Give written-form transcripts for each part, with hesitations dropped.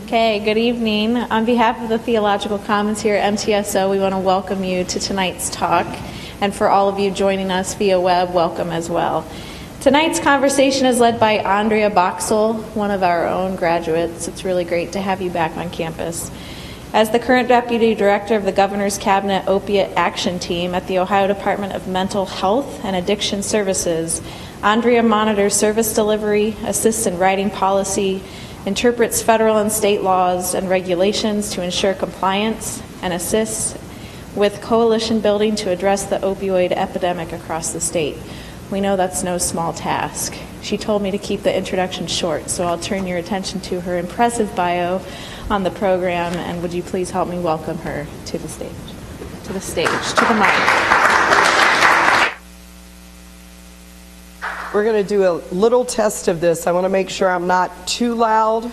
Okay, good evening. On behalf of the Theological Commons here at MTSO, we want to welcome you to tonight's talk. And for all of you joining us via web, welcome as well. Tonight's conversation is led by Andrea Boxill, one of our own graduates. It's really great to have you back on campus. As the current Deputy Director of the Governor's Cabinet Opiate Action Team at the Ohio Department of Mental Health and Addiction Services, Andrea monitors service delivery, assists in writing policy, interprets federal and state laws and regulations to ensure compliance, and assists with coalition building to address the opioid epidemic across the state. We know that's no small task. She told me to keep the introduction short, so I'll turn your attention to her impressive bio on the program, and would you please help me welcome her to the stage, to the mic. We're going to do a little test of this. I want to make sure I'm not too loud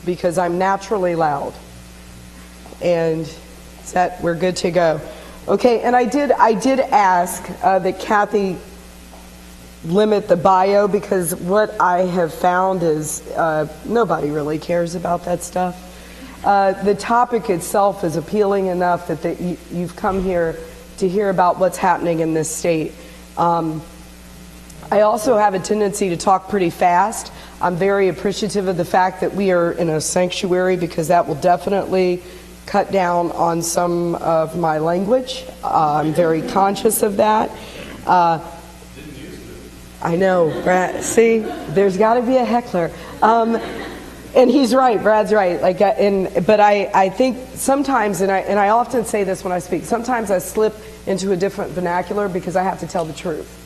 because I'm naturally loud. And we're good to go. Okay, and I did ask that Kathy limit the bio because what I have found is nobody really cares about that stuff. The topic itself is appealing enough that you've come here to hear about what's happening in this state. I also have a tendency to talk pretty fast. I'm very appreciative of the fact that we are in a sanctuary because that will definitely cut down on some of my language. I'm very conscious of that. I know, Brad. See, there's got to be a heckler. And he's right, Brad's right. But I think sometimes, and I often say this when I speak, sometimes I slip into a different vernacular because I have to tell the truth.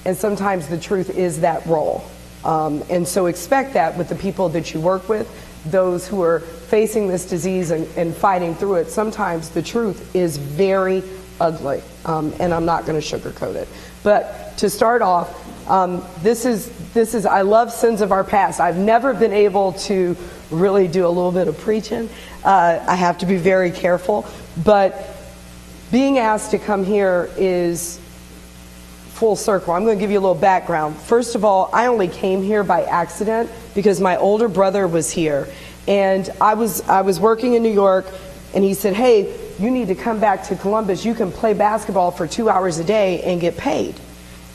And sometimes the truth is that role. And so expect that with the people that you work with, those who are facing this disease and fighting through it. Sometimes the truth is very ugly, and I'm not going to sugarcoat it. But to start off, this is I love sins of our past. I've never been able to really do a little bit of preaching. I have to be very careful. But being asked to come here is full circle. I'm going to give you a little background. First of all, I only came here by accident because my older brother was here. And I was working in New York, and he said, hey, you need to come back to Columbus. You can play basketball for 2 hours a day and get paid.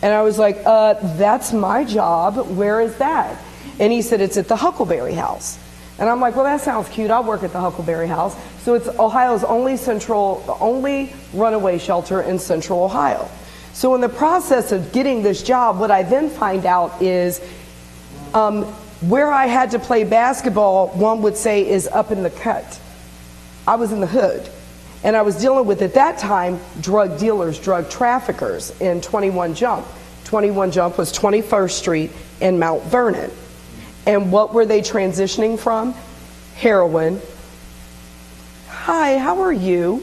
And I was like, that's my job. Where is that? And he said, it's at the Huckleberry House. And I'm like, well, that sounds cute. I'll work at the Huckleberry House. So it's Ohio's only runaway shelter in Central Ohio. So in the process of getting this job, what I then find out is where I had to play basketball, one would say, is up in the cut. I was in the hood. And I was dealing with, at that time, drug dealers, drug traffickers in 21 Jump. 21 Jump was 21st Street and Mount Vernon. And what were they transitioning from? Heroin. Hi, how are you?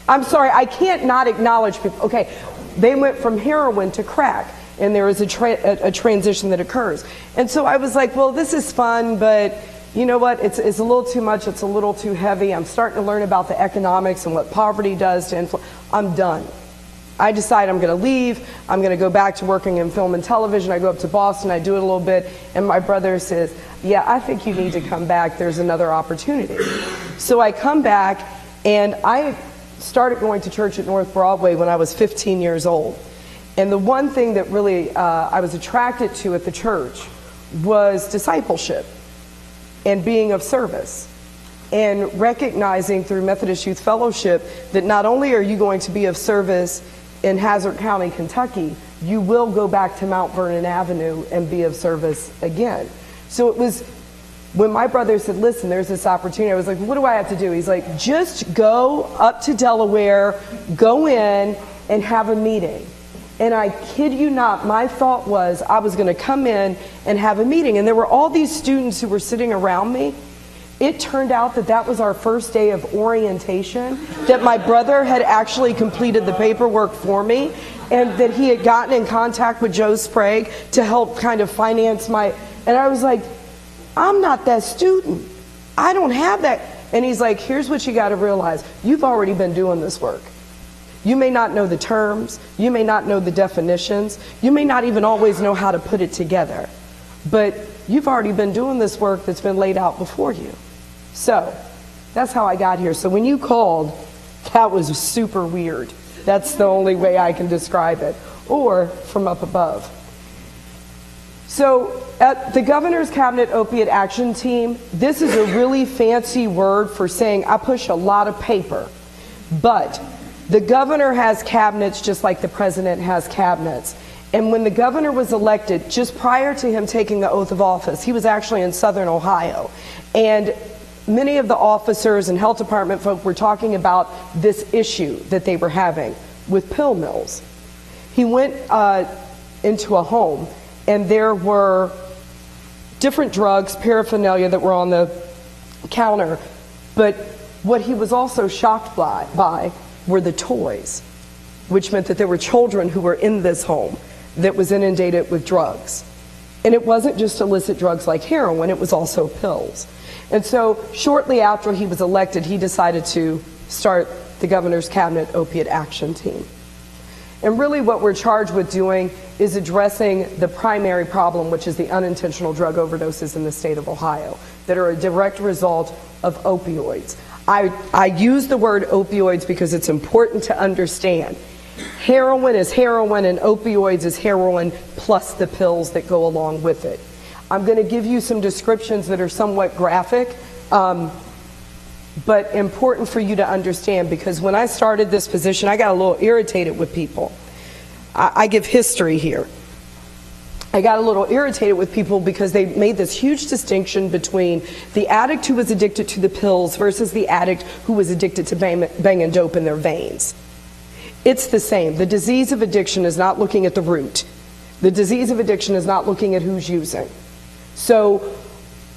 I'm sorry, I can't not acknowledge people. Okay, they went from heroin to crack, and there is a transition that occurs. And so I was like, well, this is fun, but you know what? It's a little too much. It's a little too heavy. I'm starting to learn about the economics and what poverty does to influence. I'm done. I decide I'm going to leave. I'm going to go back to working in film and television. I go up to Boston. I do it a little bit. And my brother says, yeah, I think you need to come back. There's another opportunity. So I come back, and I started going to church at North Broadway when I was 15 years old. And the one thing that really I was attracted to at the church was discipleship and being of service, and recognizing through Methodist Youth Fellowship that not only are you going to be of service in Hazard County, Kentucky, you will go back to Mount Vernon Avenue and be of service again. So it was when my brother said, listen, there's this opportunity, I was like, what do I have to do? He's like, just go up to Delaware, go in and have a meeting. And I kid you not, my thought was I was going to come in and have a meeting. And there were all these students who were sitting around me. It turned out that that was our first day of orientation, that my brother had actually completed the paperwork for me, and that he had gotten in contact with Joe Sprague to help kind of finance my... And I was like, I'm not that student. I don't have that. And he's like, here's what you got to realize. You've already been doing this work. You may not know the terms, you may not know the definitions, you may not even always know how to put it together, but you've already been doing this work that's been laid out before you. So that's how I got here. So when you called, that was super weird. That's the only way I can describe it. Or from up above. So at the Governor's Cabinet Opiate Action Team, this is a really fancy word for saying I push a lot of paper. But the governor has cabinets just like the president has cabinets. And when the governor was elected, just prior to him taking the oath of office, he was actually in southern Ohio. And many of the officers and health department folk were talking about this issue that they were having with pill mills. He went into a home, and there were different drugs, paraphernalia that were on the counter. But what he was also shocked by were the toys, which meant that there were children who were in this home that was inundated with drugs. And it wasn't just illicit drugs like heroin, it was also pills. And so shortly after he was elected, he decided to start the Governor's Cabinet Opiate Action Team. And really what we're charged with doing is addressing the primary problem, which is the unintentional drug overdoses in the state of Ohio that are a direct result of opioids. I use the word opioids because it's important to understand. Heroin is heroin and opioids is heroin plus the pills that go along with it. I'm going to give you some descriptions that are somewhat graphic, but important for you to understand, because when I started this position, I got a little irritated with people. I give history here. I got a little irritated with people because they made this huge distinction between the addict who was addicted to the pills versus the addict who was addicted to banging dope in their veins. It's the same. The disease of addiction is not looking at the root. The disease of addiction is not looking at who's using. So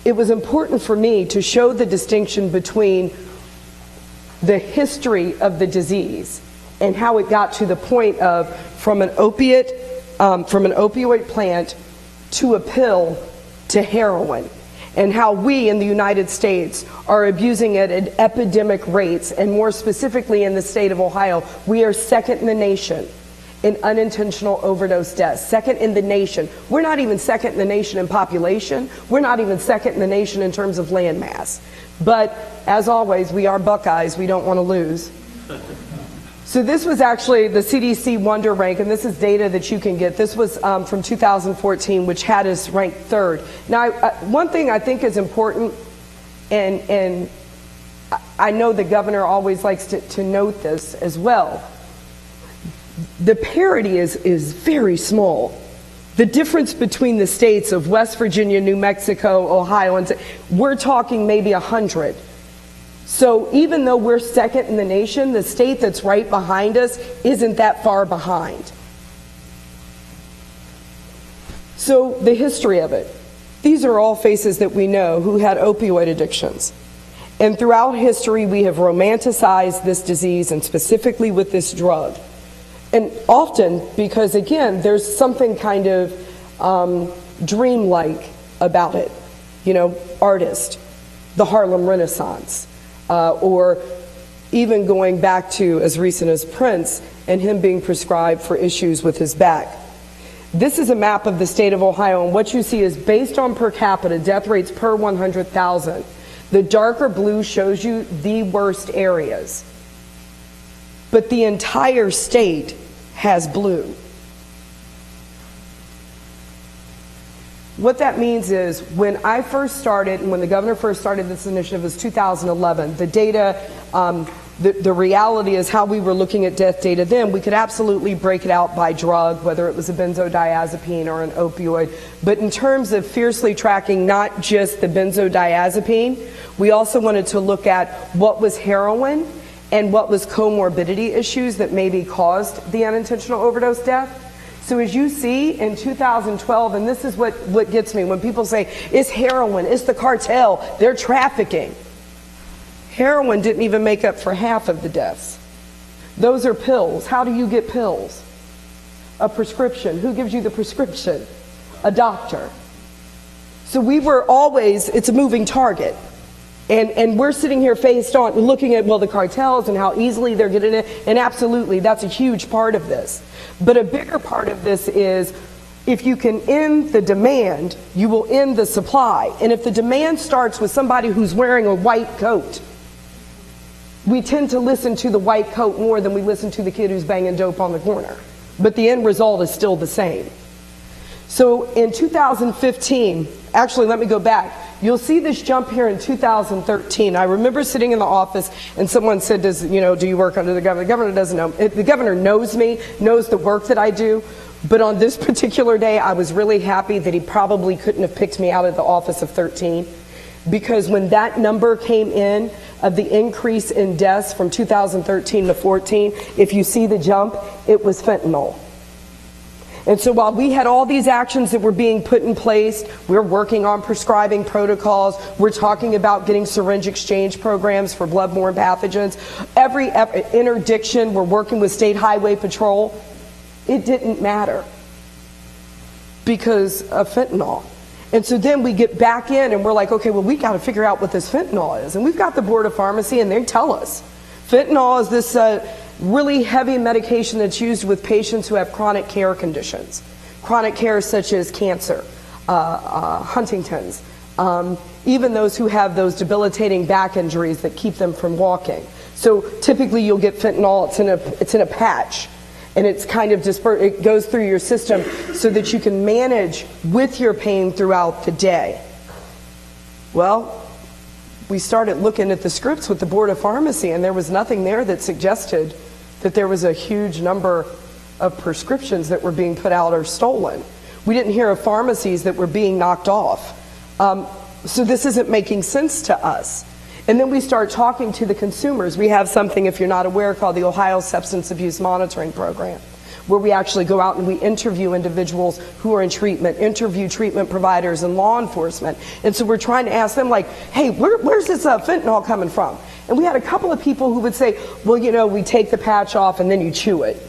it was important for me to show the distinction between the history of the disease and how it got to the point of from an opioid plant to a pill to heroin, and how we in the United States are abusing it at epidemic rates, and more specifically in the state of Ohio, we are second in the nation in unintentional overdose deaths, second in the nation. We're not even second in the nation in population. We're not even second in the nation in terms of land mass. But as always, we are Buckeyes, we don't want to lose. So this was actually the CDC Wonder Rank, and this is data that you can get. This was from 2014, which had us ranked third. Now, one thing I think is important, and I know the governor always likes to note this as well, the parity is very small. The difference between the states of West Virginia, New Mexico, Ohio, and we're talking maybe 100. So even though we're second in the nation, the state that's right behind us isn't that far behind. So the history of it. These are all faces that we know who had opioid addictions. And throughout history, we have romanticized this disease, and specifically with this drug. And often because, again, there's something kind of dreamlike about it. You know, artist, the Harlem Renaissance. Or even going back to as recent as Prince and him being prescribed for issues with his back. This is a map of the state of Ohio, and what you see is based on per capita death rates per 100,000. The darker blue shows you the worst areas, but the entire state has blue. What that means is when I first started, and when the governor first started this initiative, was 2011. The data, the reality is how we were looking at death data then, we could absolutely break it out by drug, whether it was a benzodiazepine or an opioid. But in terms of fiercely tracking not just the benzodiazepine, we also wanted to look at what was heroin and what was comorbidity issues that maybe caused the unintentional overdose death. So as you see in 2012, and this is what gets me, when people say, it's heroin, it's the cartel, they're trafficking. Heroin didn't even make up for half of the deaths. Those are pills. How do you get pills? A prescription. Who gives you the prescription? A doctor. So we were always, it's a moving target. And we're sitting here faced on looking at, well, the cartels and how easily they're getting it. And absolutely, that's a huge part of this. But a bigger part of this is If you can end the demand, you will end the supply. And if the demand starts with somebody who's wearing a white coat, we tend to listen to the white coat more than we listen to the kid who's banging dope on the corner. But the end result is still the same. So in 2015, actually let me go back. You'll see this jump here in 2013. I remember sitting in the office and someone said, do you work under the governor? The governor doesn't know. The governor knows me, knows the work that I do. But on this particular day, I was really happy that he probably couldn't have picked me out of the office of 13. Because when that number came in of the increase in deaths from 2013 to 14, if you see the jump, it was fentanyl. And so while we had all these actions that were being put in place, we're working on prescribing protocols, we're talking about getting syringe exchange programs for bloodborne pathogens, every interdiction, we're working with State Highway Patrol. It didn't matter because of fentanyl. And so then we get back in and we're like, okay, well, we got to figure out what this fentanyl is. And we've got the Board of Pharmacy and they tell us. Fentanyl is this really heavy medication that's used with patients who have chronic care conditions. Chronic care such as cancer, Huntington's, even those who have those debilitating back injuries that keep them from walking. So typically you'll get fentanyl, it's in a patch. And it's kind of it goes through your system so that you can manage with your pain throughout the day. Well, we started looking at the scripts with the Board of Pharmacy, and there was nothing there that suggested that there was a huge number of prescriptions that were being put out or stolen. We didn't hear of pharmacies that were being knocked off. So this isn't making sense to us. And then we start talking to the consumers. We have something, if you're not aware, called the Ohio Substance Abuse Monitoring Program, where we actually go out and we interview individuals who are in treatment, interview treatment providers and law enforcement. And so we're trying to ask them, like, hey, where's this fentanyl coming from? And we had a couple of people who would say, well, we take the patch off and then you chew it.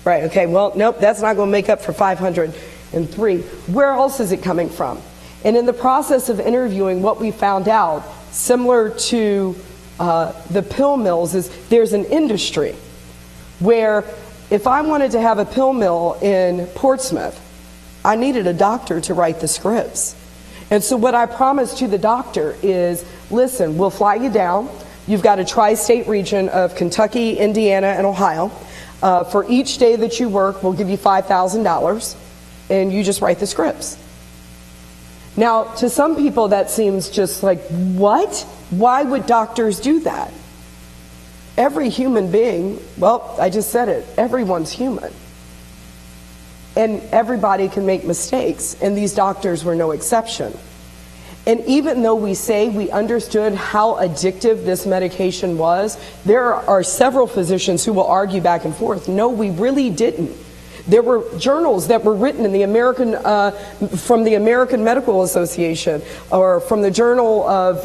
Right, okay, well, nope, that's not going to make up for 503. Where else is it coming from? And in the process of interviewing, what we found out, similar to the pill mills, is there's an industry where if I wanted to have a pill mill in Portsmouth, I needed a doctor to write the scripts. And so what I promised to the doctor is, listen, we'll fly you down. You've got a tri-state region of Kentucky, Indiana, and Ohio. For each day that you work, we'll give you $5,000, and you just write the scripts. Now, to some people that seems just like, what? Why would doctors do that? Every human being, well, I just said it, everyone's human. And everybody can make mistakes, and these doctors were no exception. And even though we say we understood how addictive this medication was, there are several physicians who will argue back and forth, no, we really didn't. There were journals that were written in the from the American Medical Association or from the journal of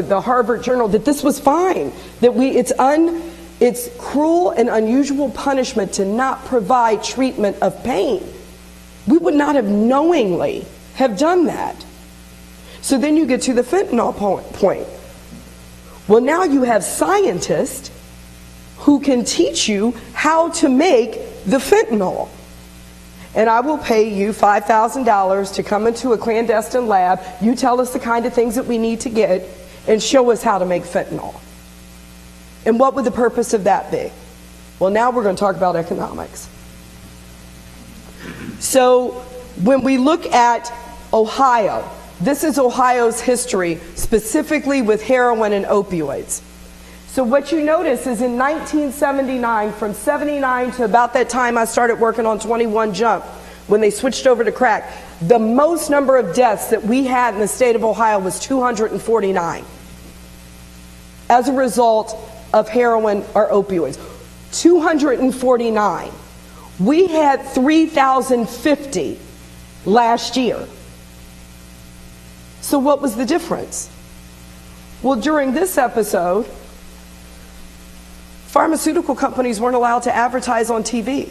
the Harvard Journal that this was fine, that it's cruel and unusual punishment to not provide treatment of pain. We would not have knowingly have done that. So then you get to the fentanyl point. Well, now you have scientists who can teach you how to make the fentanyl. And I will pay you $5,000 to come into a clandestine lab. You tell us the kind of things that we need to get and show us how to make fentanyl. And what would the purpose of that be? Well, now we're going to talk about economics. So when we look at Ohio, this is Ohio's history, specifically with heroin and opioids. So what you notice is in 1979, from 79 to about that time I started working on 21 Jump, when they switched over to crack, the most number of deaths that we had in the state of Ohio was 249 as a result of heroin or opioids. 249. We had 3,050 last year. So what was the difference? Well, during this episode, pharmaceutical companies weren't allowed to advertise on TV.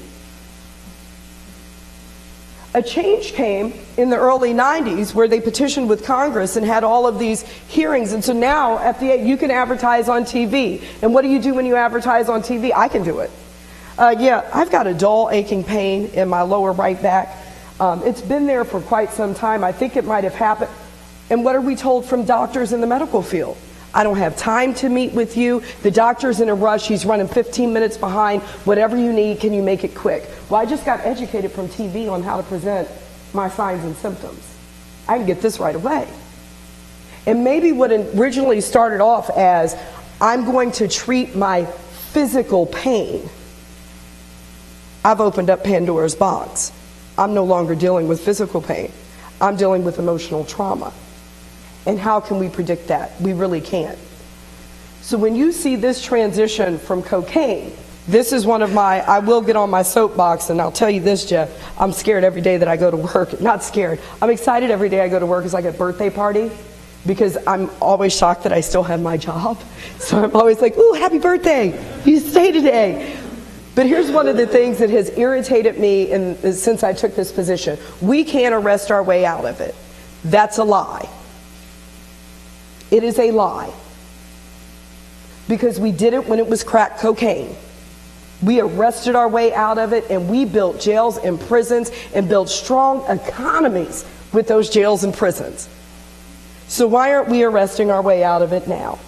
A change came in the early 90s where they petitioned with Congress and had all of these hearings. And so now, FDA, you can advertise on TV. And what do you do when you advertise on TV? I can do it. Yeah, I've got a dull aching pain in my lower right back. It's been there for quite some time. I think it might have happened. And what are we told from doctors in the medical field? I don't have time to meet with you. The doctor's in a rush. He's running 15 minutes behind. Whatever you need, can you make it quick? Well, I just got educated from TV on how to present my signs and symptoms. I can get this right away. And maybe what originally started off as, I'm going to treat my physical pain, I've opened up Pandora's box. I'm no longer dealing with physical pain. I'm dealing with emotional trauma. And how can we predict that? We really can't. So when you see this transition from cocaine, this is one of my, I will get on my soapbox and I'll tell you this, Jeff, I'm scared every day that I go to work. Not scared. I'm excited every day I go to work. It's like a birthday party because I'm always shocked that I still have my job. So I'm always like, ooh, happy birthday. You stay today. But here's one of the things that has irritated me since I took this position. We can't arrest our way out of it. That's a lie. It is a lie. Because we did it when it was crack cocaine. We arrested our way out of it, and we built jails and prisons and built strong economies with those jails and prisons. So why aren't we arresting our way out of it now?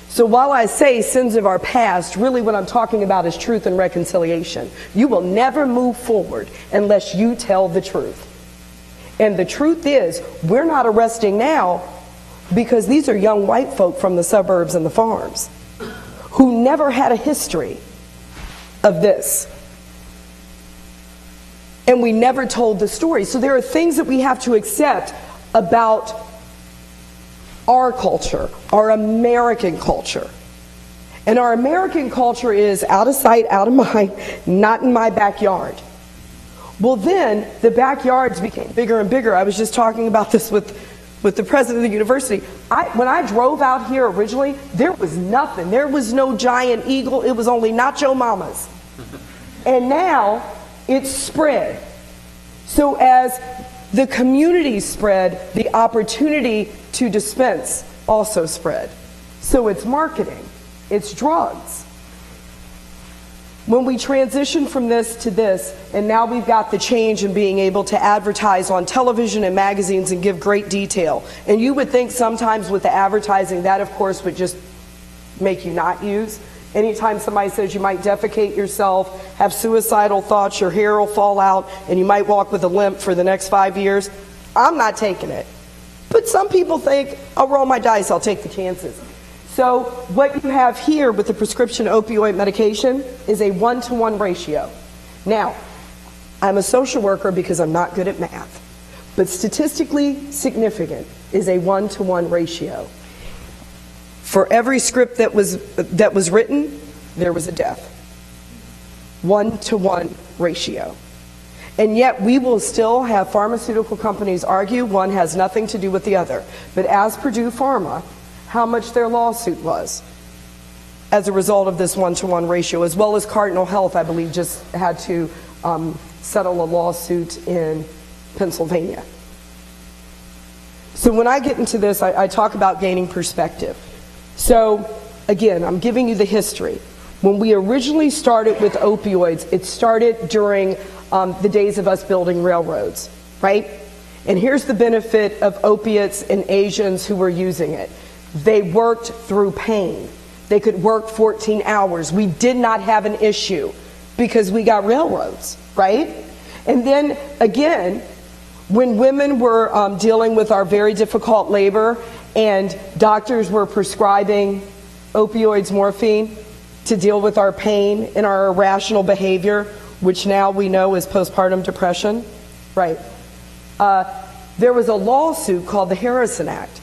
So while I say sins of our past, really what I'm talking about is truth and reconciliation. You will never move forward unless you tell the truth. And the truth is, we're not arresting now because these are young white folk from the suburbs and the farms who never had a history of this. And we never told the story. So there are things that we have to accept about our culture, our American culture. And our American culture is out of sight, out of mind, not in my backyard. Well, then the backyards became bigger and bigger. I was just talking about this with the president of the university. When I drove out here originally, there was nothing. There was no giant eagle. It was only Nacho Mamas. And now it's spread. So as the community spread, the opportunity to dispense also spread. So it's marketing, it's drugs. When we transition from this to this, and now we've got the change in being able to advertise on television and magazines and give great detail. And you would think sometimes with the advertising, that of course would just make you not use. Anytime somebody says you might defecate yourself, have suicidal thoughts, your hair will fall out, and you might walk with a limp for the next 5 years, I'm not taking it. But some people think, I'll roll my dice, I'll take the chances. So what you have here with the prescription opioid medication is a 1-to-1 ratio. Now, I'm a social worker because I'm not good at math, but statistically significant is a 1-to-1 ratio. For every script that was written, there was a death. 1-to-1 ratio. And yet we will still have pharmaceutical companies argue one has nothing to do with the other. But as Purdue Pharma, how much their lawsuit was as a result of this 1-to-1 ratio, as well as Cardinal Health, I believe, just had to settle a lawsuit in Pennsylvania. So when I get into this, I talk about gaining perspective. So again, I'm giving you the history. When we originally started with opioids, it started during the days of us building railroads, right? And here's the benefit of opiates and Asians who were using it. They worked through pain. They could work 14 hours. We did not have an issue because we got railroads, right? And then again, when women were dealing with our very difficult labor and doctors were prescribing opioids, morphine, to deal with our pain and our irrational behavior, which now we know is postpartum depression, right? There was a lawsuit called the Heroin Act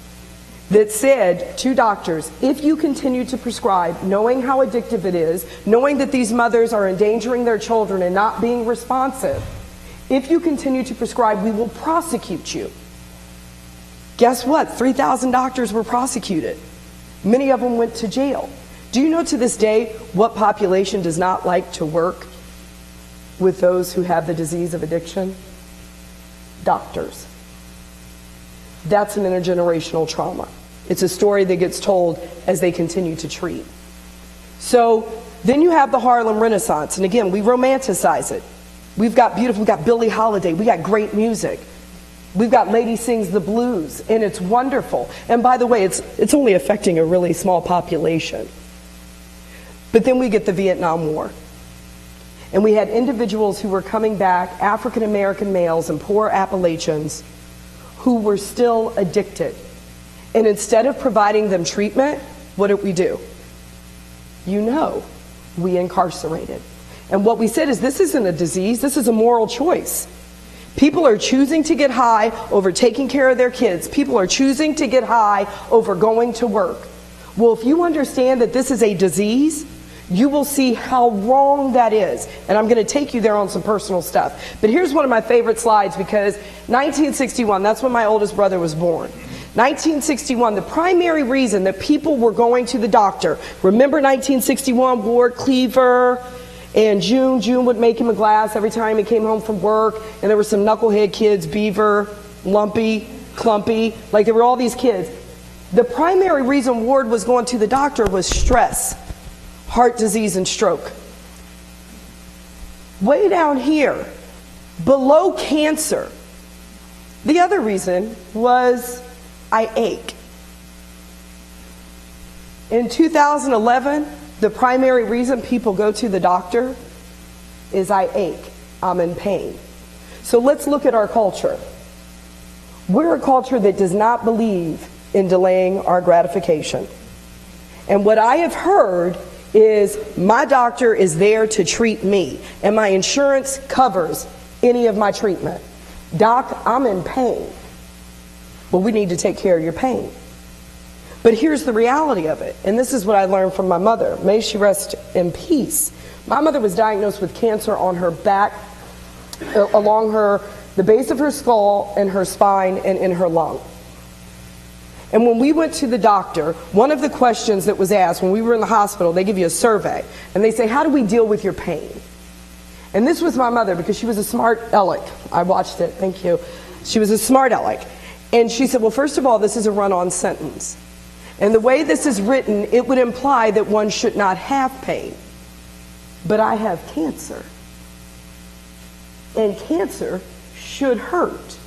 that said to doctors, if you continue to prescribe, knowing how addictive it is, knowing that these mothers are endangering their children and not being responsive, if you continue to prescribe, we will prosecute you. Guess what? 3,000 doctors were prosecuted. Many of them went to jail. Do you know to this day what population does not like to work with those who have the disease of addiction? Doctors. That's an intergenerational trauma. It's a story that gets told as they continue to treat. So then you have the Harlem Renaissance, and again, we romanticize it. We've got Billie Holiday. We got great music. We've got Lady Sings the Blues, and it's wonderful. And by the way, it's only affecting a really small population. But then we get the Vietnam War. And we had individuals who were coming back, African American males and poor Appalachians, who were still addicted. And instead of providing them treatment, what did we do? You know, we incarcerated. And what we said is, this isn't a disease, this is a moral choice. People are choosing to get high over taking care of their kids. People are choosing to get high over going to work. Well, if you understand that this is a disease, you will see how wrong that is. And I'm going to take you there on some personal stuff. But here's one of my favorite slides, because 1961, that's when my oldest brother was born. 1961, the primary reason that people were going to the doctor, remember 1961, Ward Cleaver and June would make him a glass every time he came home from work, and there were some knucklehead kids, Beaver, Lumpy, Clumpy, like there were all these kids. The primary reason Ward was going to the doctor was stress, heart disease, and stroke. Way down here, below cancer, the other reason was I ache. In 2011, the primary reason people go to the doctor is I ache, I'm in pain. So let's look at our culture. We're a culture that does not believe in delaying our gratification. And what I have heard is my doctor is there to treat me, and my insurance covers any of my treatment. Doc, I'm in pain. Well, we need to take care of your pain. But here's the reality of it, and this is what I learned from my mother. May she rest in peace. My mother was diagnosed with cancer on her back, along the base of her skull and her spine and in her lung. And when we went to the doctor, one of the questions that was asked when we were in the hospital, they give you a survey, and they say, how do we deal with your pain? And this was my mother, because she was a smart aleck. I watched it, thank you. She was a smart aleck. And she said, well, first of all, this is a run-on sentence. And the way this is written, it would imply that one should not have pain. But I have cancer. And cancer should hurt.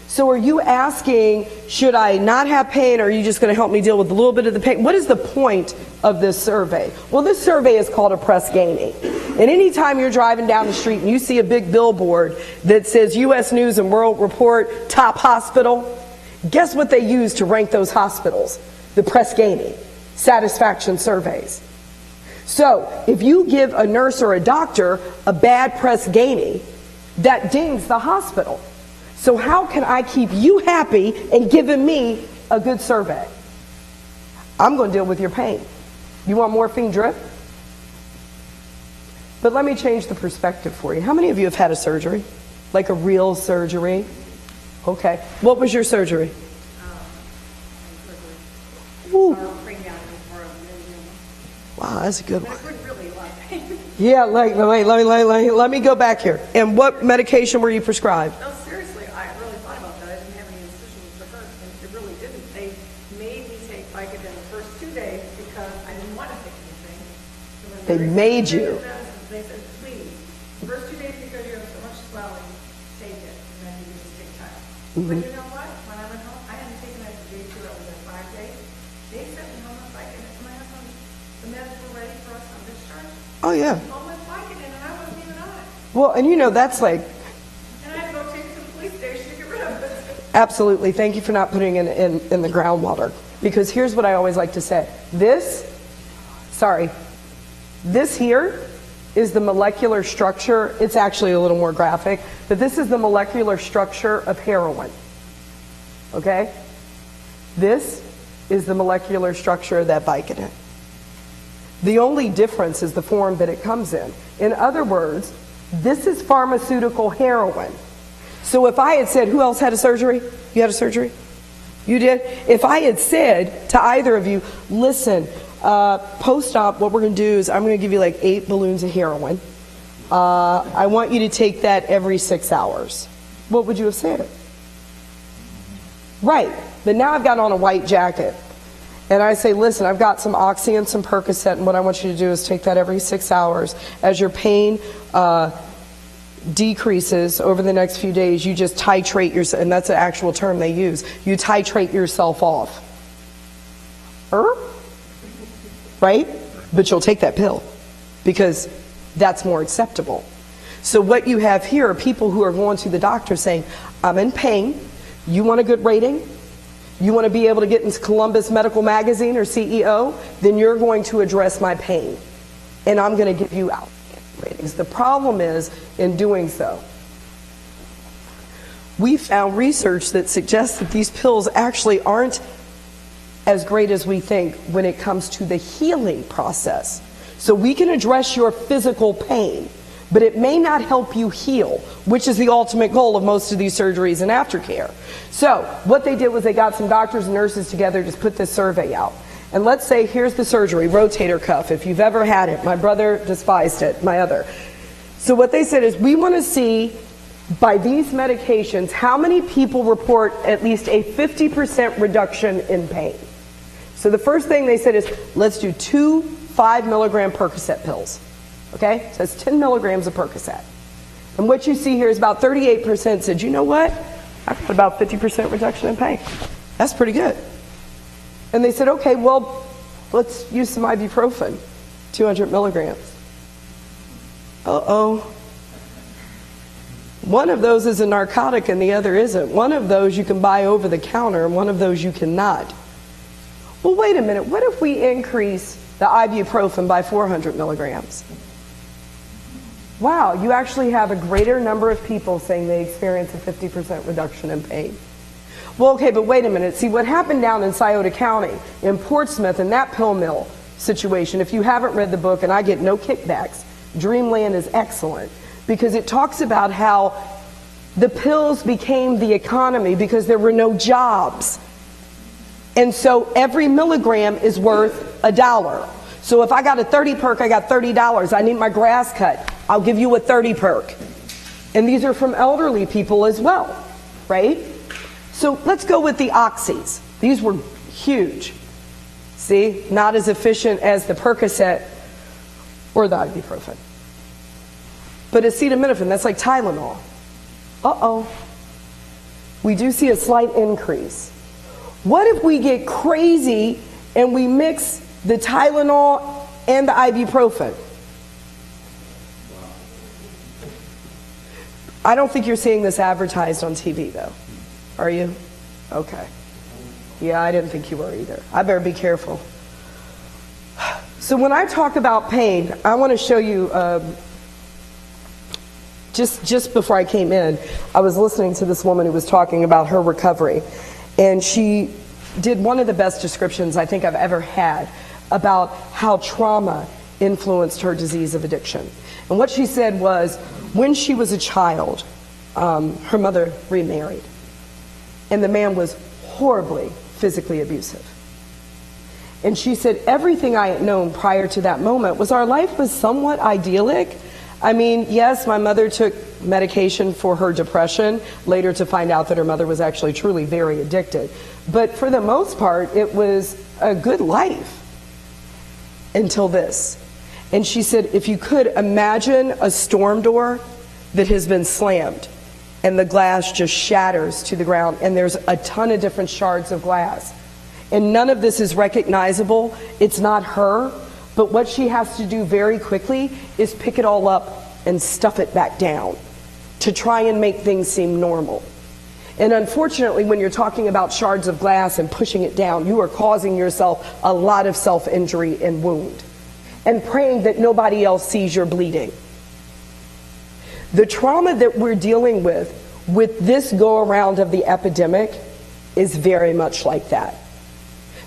So are you asking, should I not have pain, or are you just going to help me deal with a little bit of the pain? What is the point of this survey? Well, this survey is called a press gaining. And anytime you're driving down the street and you see a big billboard that says U.S. News and World Report top hospital, guess what they use to rank those hospitals? The press gaining, satisfaction surveys. So if you give a nurse or a doctor a bad press gaining, that dings the hospital. So how can I keep you happy and giving me a good survey? I'm going to deal with your pain. You want morphine drip? But let me change the perspective for you. How many of you have had a surgery? Like a real surgery? Okay. What was your surgery? Ooh. Wow, that's a good one. Yeah, let me go back here. And what medication were you prescribed? No, seriously, I really thought about that. I didn't have any incisions to hurt, and it really didn't. They made me take Vicodin the first 2 days because I didn't want to take anything. So they made you. They said, please, the first 2 days because you have so much swelling, take it, and then you just take time. But you know what? When I went home, I hadn't taken that for day 2. I was at 5 days. They sent me home with Vicodin. My husband, the meds were ready for us on discharge. Oh, yeah. Home with Vicodin, and I wasn't even on it. Well, and you know, that's like... And I had to go take it to the police station to get rid of it. Absolutely. Thank you for not putting it in the groundwater. Because here's what I always like to say. This here is the molecular structure. It's actually a little more graphic, but this is the molecular structure of heroin. Okay? This is the molecular structure of that Vicodin. The only difference is the form that it comes in. In other words, this is pharmaceutical heroin. So if I had said, who else had a surgery? You had a surgery? You did? If I had said to either of you, listen, post-op, what we're going to do is I'm going to give you like 8 balloons of heroin. I want you to take that every 6 hours. What would you have said? Right. But now I've got on a white jacket. And I say, listen, I've got some Oxy and some Percocet, and what I want you to do is take that every 6 hours. As your pain decreases over the next few days, you just titrate yourself, and that's an actual term they use, you titrate yourself off. Right? But you'll take that pill because that's more acceptable. So what you have here are people who are going to the doctor saying, I'm in pain, you want a good rating? You want to be able to get into Columbus Medical Magazine or CEO? Then you're going to address my pain, and I'm going to give you out ratings. The problem is, in doing so, we found research that suggests that these pills actually aren't as great as we think when it comes to the healing process. So we can address your physical pain, but it may not help you heal, which is the ultimate goal of most of these surgeries and aftercare. So what they did was they got some doctors and nurses together to put this survey out. And let's say here's the surgery, rotator cuff. If you've ever had it, my brother despised it, my other. So what they said is, we want to see by these medications how many people report at least a 50% reduction in pain. So the first thing they said is, let's do 2 5-milligram Percocet pills. Okay? So that's 10 milligrams of Percocet. And what you see here is about 38% said, you know what? I've got about 50% reduction in pain. That's pretty good. And they said, okay, well, let's use some ibuprofen, 200 milligrams. Uh-oh. One of those is a narcotic and the other isn't. One of those you can buy over the counter and one of those you cannot. Well, wait a minute. What if we increase the ibuprofen by 400 milligrams? Wow, you actually have a greater number of people saying they experience a 50% reduction in pain. Well, okay, but wait a minute. See, what happened down in Scioto County, in Portsmouth, in that pill mill situation, if you haven't read the book, and I get no kickbacks, Dreamland is excellent, because it talks about how the pills became the economy because there were no jobs. And so every milligram is worth $1. So if I got a 30 perk, I got $30. I need my grass cut, I'll give you a 30 perk. And these are from elderly people as well, right? So let's go with the oxys. These were huge. See, not as efficient as the Percocet or the ibuprofen. But acetaminophen, that's like Tylenol. Uh-oh. We do see a slight increase. What if we get crazy and we mix the Tylenol and the ibuprofen? I don't think you're seeing this advertised on TV, though. Are you? Okay. Yeah, I didn't think you were either. I better be careful. So when I talk about pain, I want to show you, just before I came in, I was listening to this woman who was talking about her recovery. And she did one of the best descriptions I think I've ever had about how trauma influenced her disease of addiction. And what she said was, when she was a child, her mother remarried. And the man was horribly physically abusive. And she said, everything I had known prior to that moment was our life was somewhat idyllic. I mean, yes, my mother took medication for her depression, later to find out that her mother was actually truly very addicted. But for the most part, it was a good life until this. And she said, if you could imagine a storm door that has been slammed and the glass just shatters to the ground and there's a ton of different shards of glass. And none of this is recognizable. It's not her. But what she has to do very quickly is pick it all up and stuff it back down to try and make things seem normal. And unfortunately, when you're talking about shards of glass and pushing it down, you are causing yourself a lot of self-injury and wound and praying that nobody else sees your bleeding. The trauma that we're dealing with this go-around of the epidemic is very much like that.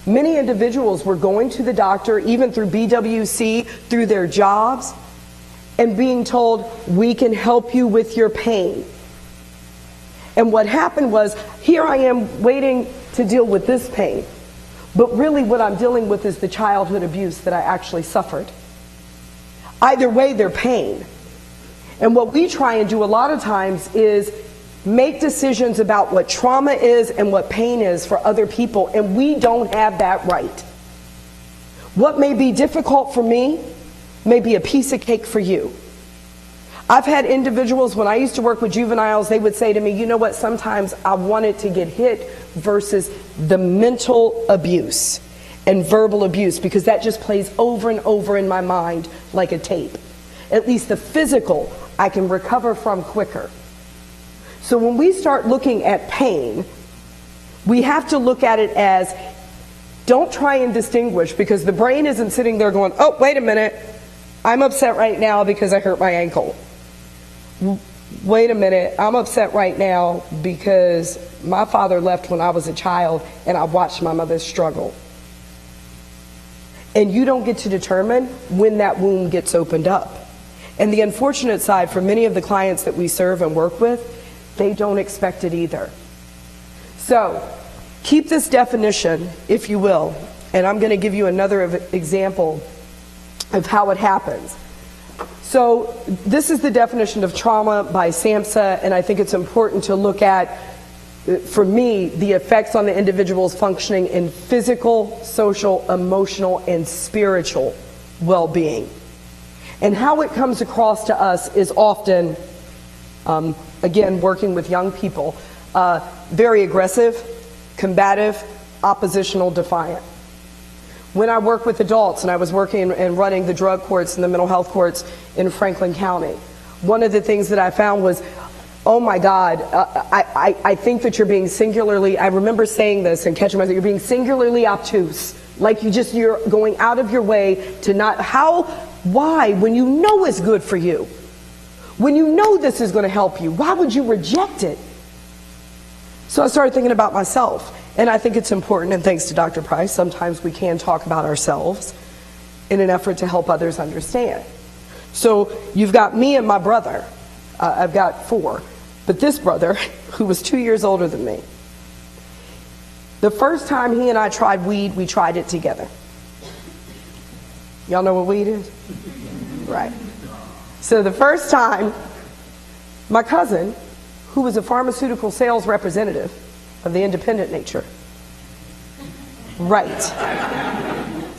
Many individuals were going to the doctor, even through BWC, through their jobs, and being told, we can help you with your pain. And what happened was, here I am waiting to deal with this pain, but really what I'm dealing with is the childhood abuse that I actually suffered. Either way, they're pain. And what we try and do a lot of times is make decisions about what trauma is and what pain is for other people, and we don't have that right. What may be difficult for me may be a piece of cake for you. I've had individuals, when I used to work with juveniles, they would say to me, you know what, sometimes I wanted to get hit versus the mental abuse and verbal abuse, because that just plays over and over in my mind like a tape. At least the physical I can recover from quicker. So when we start looking at pain, we have to look at it as, don't try and distinguish, because the brain isn't sitting there going, oh, wait a minute, I'm upset right now because I hurt my ankle. Wait a minute, I'm upset right now because my father left when I was a child and I watched my mother struggle. And you don't get to determine when that wound gets opened up. And the unfortunate side for many of the clients that we serve and work with, they don't expect it either. So keep this definition, if you will, and I'm going to give you another example of how it happens. So this is the definition of trauma by SAMHSA, and I think it's important to look at, for me, the effects on the individual's functioning in physical, social, emotional, and spiritual well-being. And how it comes across to us is often, again, working with young people, very aggressive, combative, oppositional, defiant. When I work with adults, and I was working and running the drug courts and the mental health courts in Franklin County, one of the things that I found was, oh my God, I think that you're being singularly, I remember saying this and catching myself, you're being singularly obtuse. Like you're going out of your way to not, why, when you know it's good for you? When you know this is going to help you, why would you reject it? So I started thinking about myself. And I think it's important, and thanks to Dr. Price, sometimes we can talk about ourselves in an effort to help others understand. So you've got me and my brother. I've got 4. But this brother, who was 2 years older than me, the first time he and I tried weed, we tried it together. Y'all know what weed is? Right. So the first time, my cousin, who was a pharmaceutical sales representative of the independent nature. Right.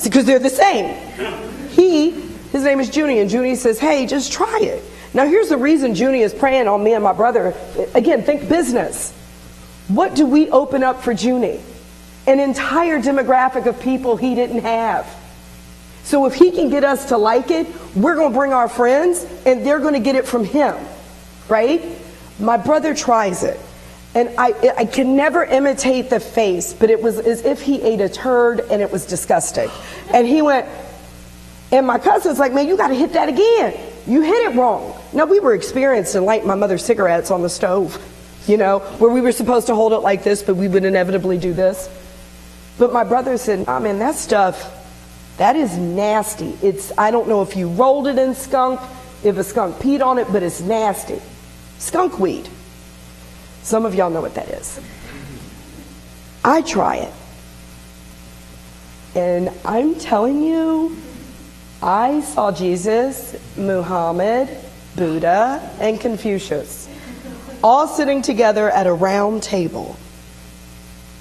Because they're the same. His name is Junie, and Junie says, hey, just try it. Now here's the reason Junie is preying on me and my brother. Again, think business. What do we open up for Junie? An entire demographic of people he didn't have. So if he can get us to like it, we're going to bring our friends, and they're going to get it from him. Right? My brother tries it. And I can never imitate the face, but it was as if he ate a turd and it was disgusting. And he went, and my cousin's like, man, you got to hit that again. You hit it wrong. Now, we were experienced in lighting my mother's cigarettes on the stove, where we were supposed to hold it like this, but we would inevitably do this. But my brother said, nah, man, that stuff, that is nasty. I don't know if you rolled it in skunk, if a skunk peed on it, but it's nasty. Skunk weed. Some of y'all know what that is. I try it. And I'm telling you, I saw Jesus, Muhammad, Buddha, and Confucius all sitting together at a round table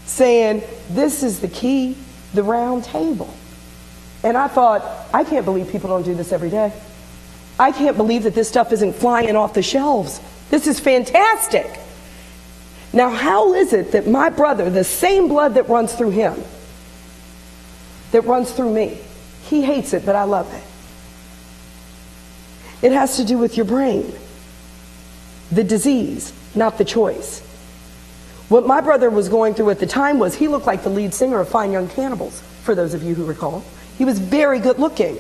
saying, this is the key, the round table. And I thought, I can't believe people don't do this every day. I can't believe that this stuff isn't flying off the shelves. This is fantastic. Now, how is it that my brother, the same blood that runs through him, that runs through me, he hates it, but I love it? It has to do with your brain. The disease, not the choice. What my brother was going through at the time was he looked like the lead singer of Fine Young Cannibals, for those of you who recall. He was very good looking.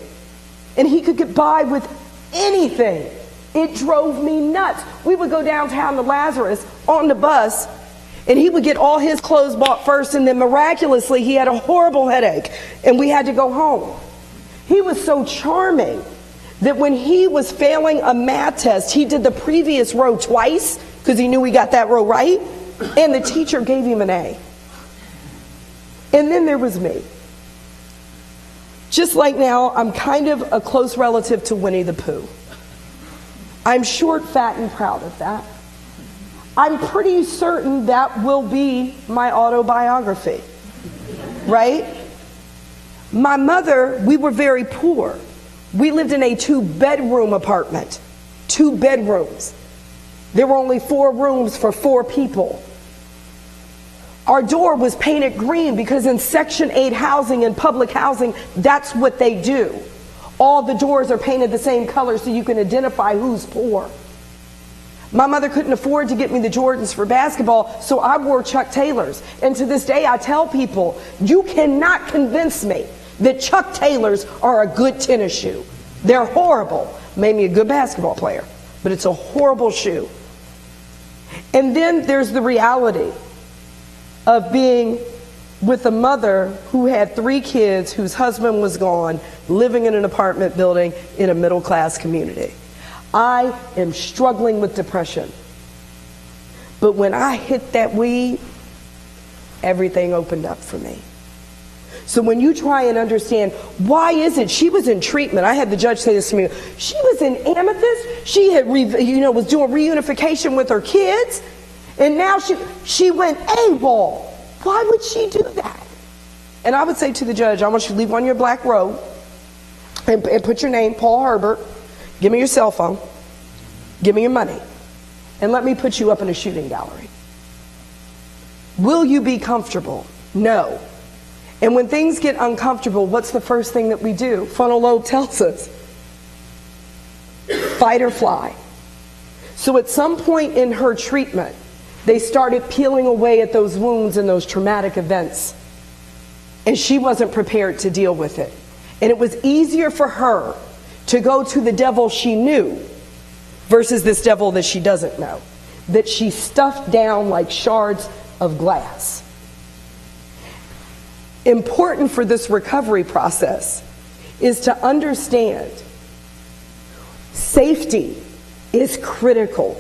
And he could get by with anything. It drove me nuts. We would go downtown to Lazarus on the bus, and he would get all his clothes bought first, and then miraculously he had a horrible headache, and we had to go home. He was so charming that when he was failing a math test, he did the previous row twice because he knew he got that row right, and the teacher gave him an A. And then there was me. Just like now, I'm kind of a close relative to Winnie the Pooh. I'm short, fat, and proud of that. I'm pretty certain that will be my autobiography, right? My mother, we were very poor. We lived in a 2-bedroom apartment. 2 bedrooms. There were only 4 rooms for 4 people. Our door was painted green because in Section 8 housing and public housing, that's what they do. All the doors are painted the same color so you can identify who's poor. My mother couldn't afford to get me the Jordans for basketball, so I wore Chuck Taylors. And to this day, I tell people, you cannot convince me that Chuck Taylors are a good tennis shoe. They're horrible. Made me a good basketball player, but it's a horrible shoe. And then there's the reality of being with a mother who had 3 kids, whose husband was gone, living in an apartment building in a middle-class community. I am struggling with depression. But when I hit that weed, everything opened up for me. So when you try and understand, why is it she was in treatment? I had the judge say this to me. She was in Amethyst. She had, was doing reunification with her kids, and now she went AWOL. Why would she do that? And I would say to the judge, I want you to leave on your black robe and put your name, Paul Herbert. Give me your cell phone. Give me your money. And let me put you up in a shooting gallery. Will you be comfortable? No. And when things get uncomfortable, what's the first thing that we do? Frontal lobe tells us, fight or fly. So at some point in her treatment, they started peeling away at those wounds and those traumatic events. And she wasn't prepared to deal with it. And it was easier for her to go to the devil she knew versus this devil that she doesn't know, that she stuffed down like shards of glass. Important for this recovery process is to understand safety is critical.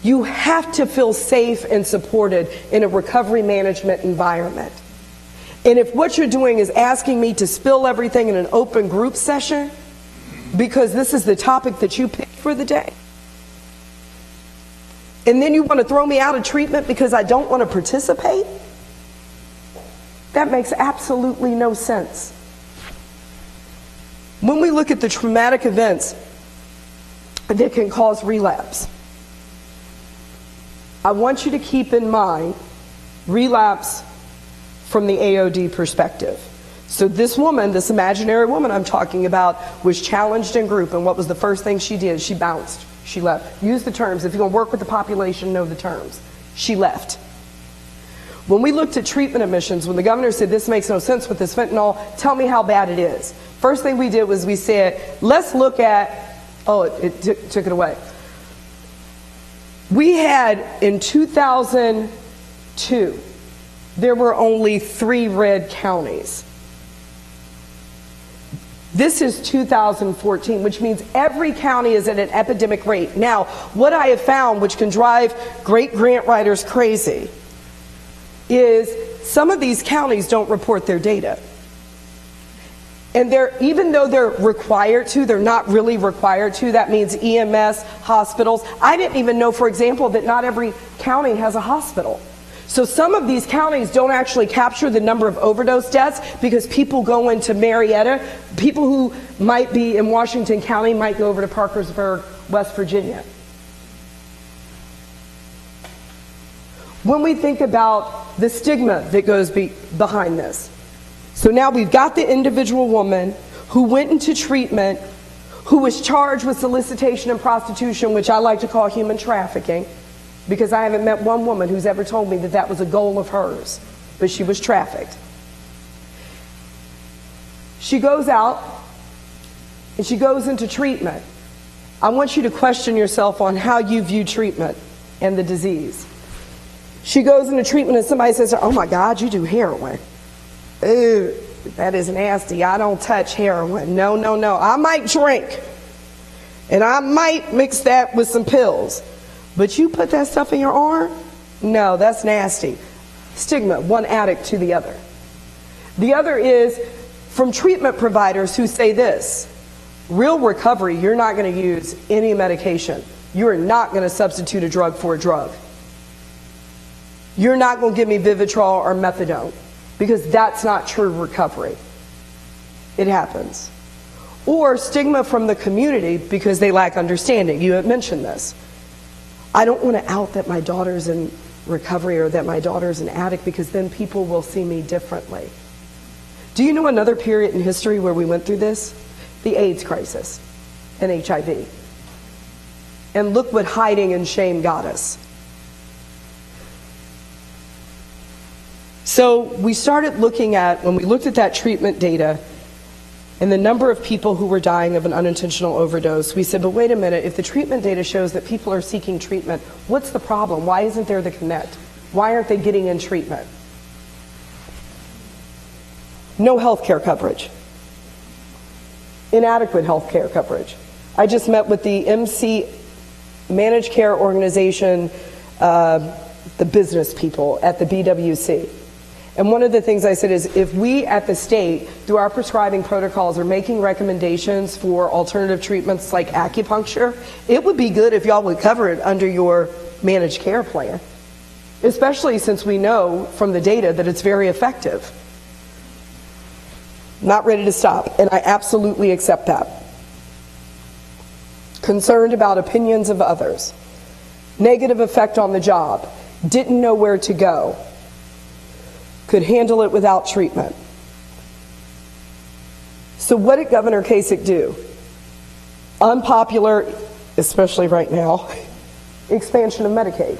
You have to feel safe and supported in a recovery management environment. And if what you're doing is asking me to spill everything in an open group session because this is the topic that you picked for the day, and then you want to throw me out of treatment because I don't want to participate, that makes absolutely no sense. When we look at the traumatic events that can cause relapse, I want you to keep in mind relapse from the AOD perspective. So this woman, this imaginary woman I'm talking about, was challenged in group, and what was the first thing she did? She bounced. She left. Use the terms. If you're going to work with the population, know the terms. She left. When we looked at treatment admissions, when the governor said this makes no sense with this fentanyl, tell me how bad it is. First thing we did was we said, let's look at, it took it away. We had in 2002, there were only 3 red counties. This is 2014, which means every county is at an epidemic rate. Now, what I have found, which can drive great grant writers crazy, is some of these counties don't report their data. And even though they're required to, they're not really required to. That means EMS, hospitals. I didn't even know, for example, that not every county has a hospital. So some of these counties don't actually capture the number of overdose deaths because people go into Marietta. People who might be in Washington County might go over to Parkersburg, West Virginia. When we think about the stigma that goes behind this, so now we've got the individual woman who went into treatment, who was charged with solicitation and prostitution, which I like to call human trafficking, because I haven't met one woman who's ever told me that that was a goal of hers, but she was trafficked. She goes out and she goes into treatment. I want you to question yourself on how you view treatment and the disease. She goes into treatment and somebody says, oh my God, you do heroin. Ew, that is nasty. I don't touch heroin. No, no, no. I might drink and I might mix that with some pills. But you put that stuff in your arm? No, that's nasty. Stigma, one addict to the other. The other is from treatment providers who say this: real recovery, you're not going to use any medication. You are not going to substitute a drug for a drug. You're not going to give me Vivitrol or methadone, because that's not true recovery. It happens. Or stigma from the community because they lack understanding. You had mentioned this. I don't want to out that my daughter's in recovery or that my daughter's an addict because then people will see me differently. Do you know another period in history where we went through this? The AIDS crisis and HIV. And look what hiding and shame got us. So we started looking at, when we looked at that treatment data and the number of people who were dying of an unintentional overdose, we said, but wait a minute, if the treatment data shows that people are seeking treatment, what's the problem? Why isn't there the connect? Why aren't they getting in treatment? No health care coverage. Inadequate health care coverage. I just met with the MC Managed Care Organization, the business people at the BWC. And one of the things I said is, if we at the state, through our prescribing protocols, are making recommendations for alternative treatments like acupuncture, it would be good if y'all would cover it under your managed care plan, especially since we know from the data that it's very effective. Not ready to stop, and I absolutely accept that. Concerned about opinions of others. Negative effect on the job. Didn't know where to go. Could handle it without treatment. So what did Governor Kasich do? Unpopular, especially right now, expansion of Medicaid.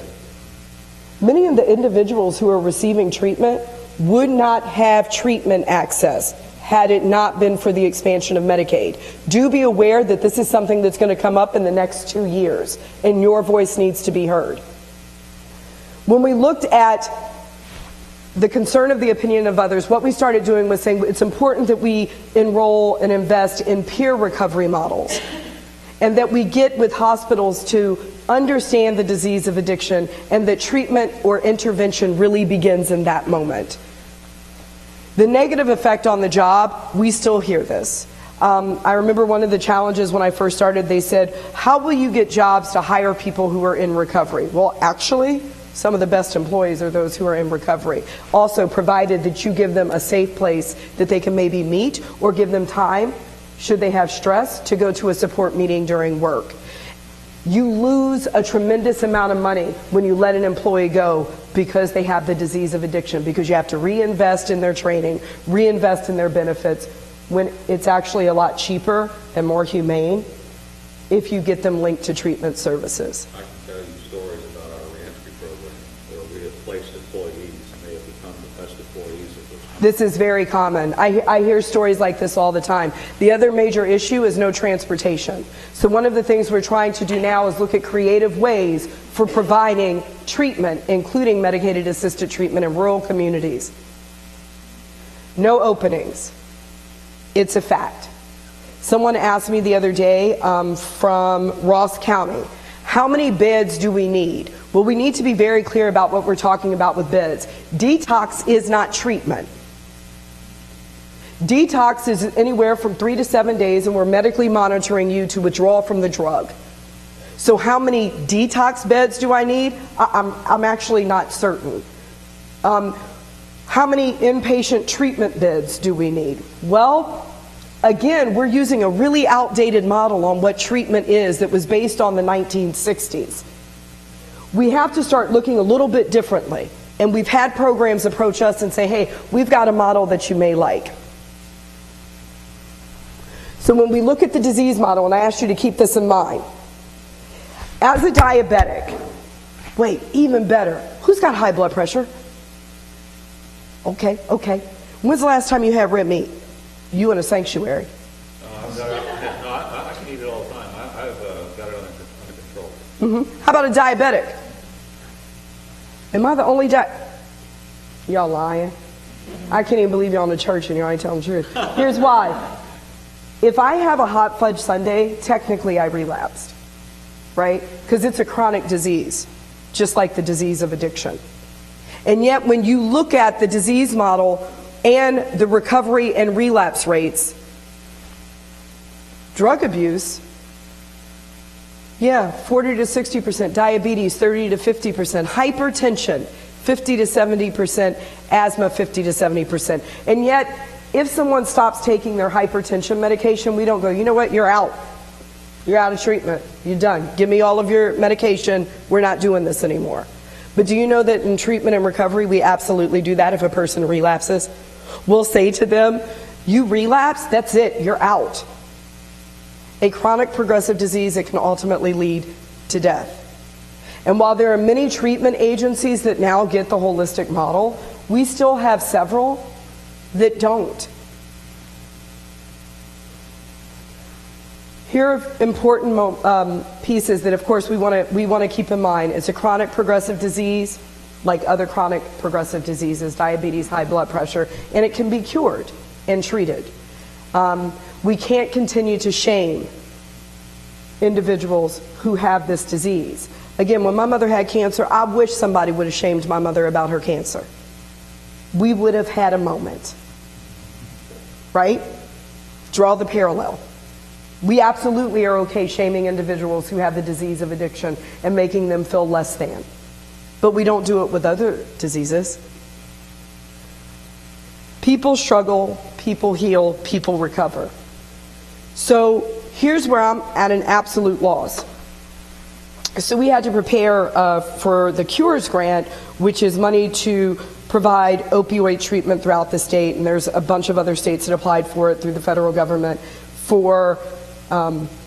Many of the individuals who are receiving treatment would not have treatment access had it not been for the expansion of Medicaid. Do be aware that this is something that's going to come up in the next 2 years, and your voice needs to be heard. When we looked at the concern of the opinion of others, what we started doing was saying it's important that we enroll and invest in peer recovery models, and that we get with hospitals to understand the disease of addiction, and that treatment or intervention really begins in that moment. The negative effect on the job, we still hear this. I remember one of the challenges when I first started, they said, how will you get jobs to hire people who are in recovery? Well, actually, some of the best employees are those who are in recovery. Also, provided that you give them a safe place that they can maybe meet, or give them time, should they have stress, to go to a support meeting during work. You lose a tremendous amount of money when you let an employee go because they have the disease of addiction, because you have to reinvest in their training, reinvest in their benefits, when it's actually a lot cheaper and more humane if you get them linked to treatment services. I can tell you stories about our reentry program where we have placed employees and they have become the best employees of those. This is very common. I hear stories like this all the time. The other major issue is no transportation. So one of the things we're trying to do now is look at creative ways for providing treatment, including medicated assisted treatment in rural communities. No openings. It's a fact. Someone asked me the other day from Ross County, how many beds do we need? Well, we need to be very clear about what we're talking about with beds. Detox is not treatment. Detox is anywhere from 3 to 7 days, and we're medically monitoring you to withdraw from the drug. So how many detox beds do I need? I'm actually not certain. How many inpatient treatment beds do we need? Well, again, we're using a really outdated model on what treatment is that was based on the 1960s. We have to start looking a little bit differently. And we've had programs approach us and say, hey, we've got a model that you may like. So when we look at the disease model, and I ask you to keep this in mind, as a diabetic, wait, even better, who's got high blood pressure? Okay. When's the last time you had red meat? You in a sanctuary. I can eat it all the time. I've got it under control. How about a diabetic? Am I the only Y'all lying? I can't even believe y'all in the church and y'all ain't telling the truth. Here's why. If I have a hot fudge sundae, technically I relapsed, right? Because it's a chronic disease, just like the disease of addiction. And yet when you look at the disease model and the recovery and relapse rates, drug abuse, 40 to 60%, diabetes 30 to 50%, hypertension 50 to 70%, asthma 50 to 70%. And yet If someone stops taking their hypertension medication, we don't go, you know what, you're out. You're out of treatment. You're done. Give me all of your medication. We're not doing this anymore. But do you know that in treatment and recovery, we absolutely do that if a person relapses? We'll say to them, you relapse, that's it, you're out. A chronic progressive disease that can ultimately lead to death. And while there are many treatment agencies that now get the holistic model, we still have several that don't. Here are important pieces that, of course, we want to keep in mind. It's a chronic progressive disease, like other chronic progressive diseases, diabetes, high blood pressure, and it can be cured and treated. We can't continue to shame individuals who have this disease. Again, when my mother had cancer, I wish somebody would have shamed my mother about her cancer. We would have had a moment, right? Draw the parallel. We absolutely are okay shaming individuals who have the disease of addiction and making them feel less than. But we don't do it with other diseases. People struggle, people heal, people recover. So here's where I'm at an absolute loss. So we had to prepare for the Cures Grant, which is money to provide opioid treatment throughout the state, and there's a bunch of other states that applied for it through the federal government for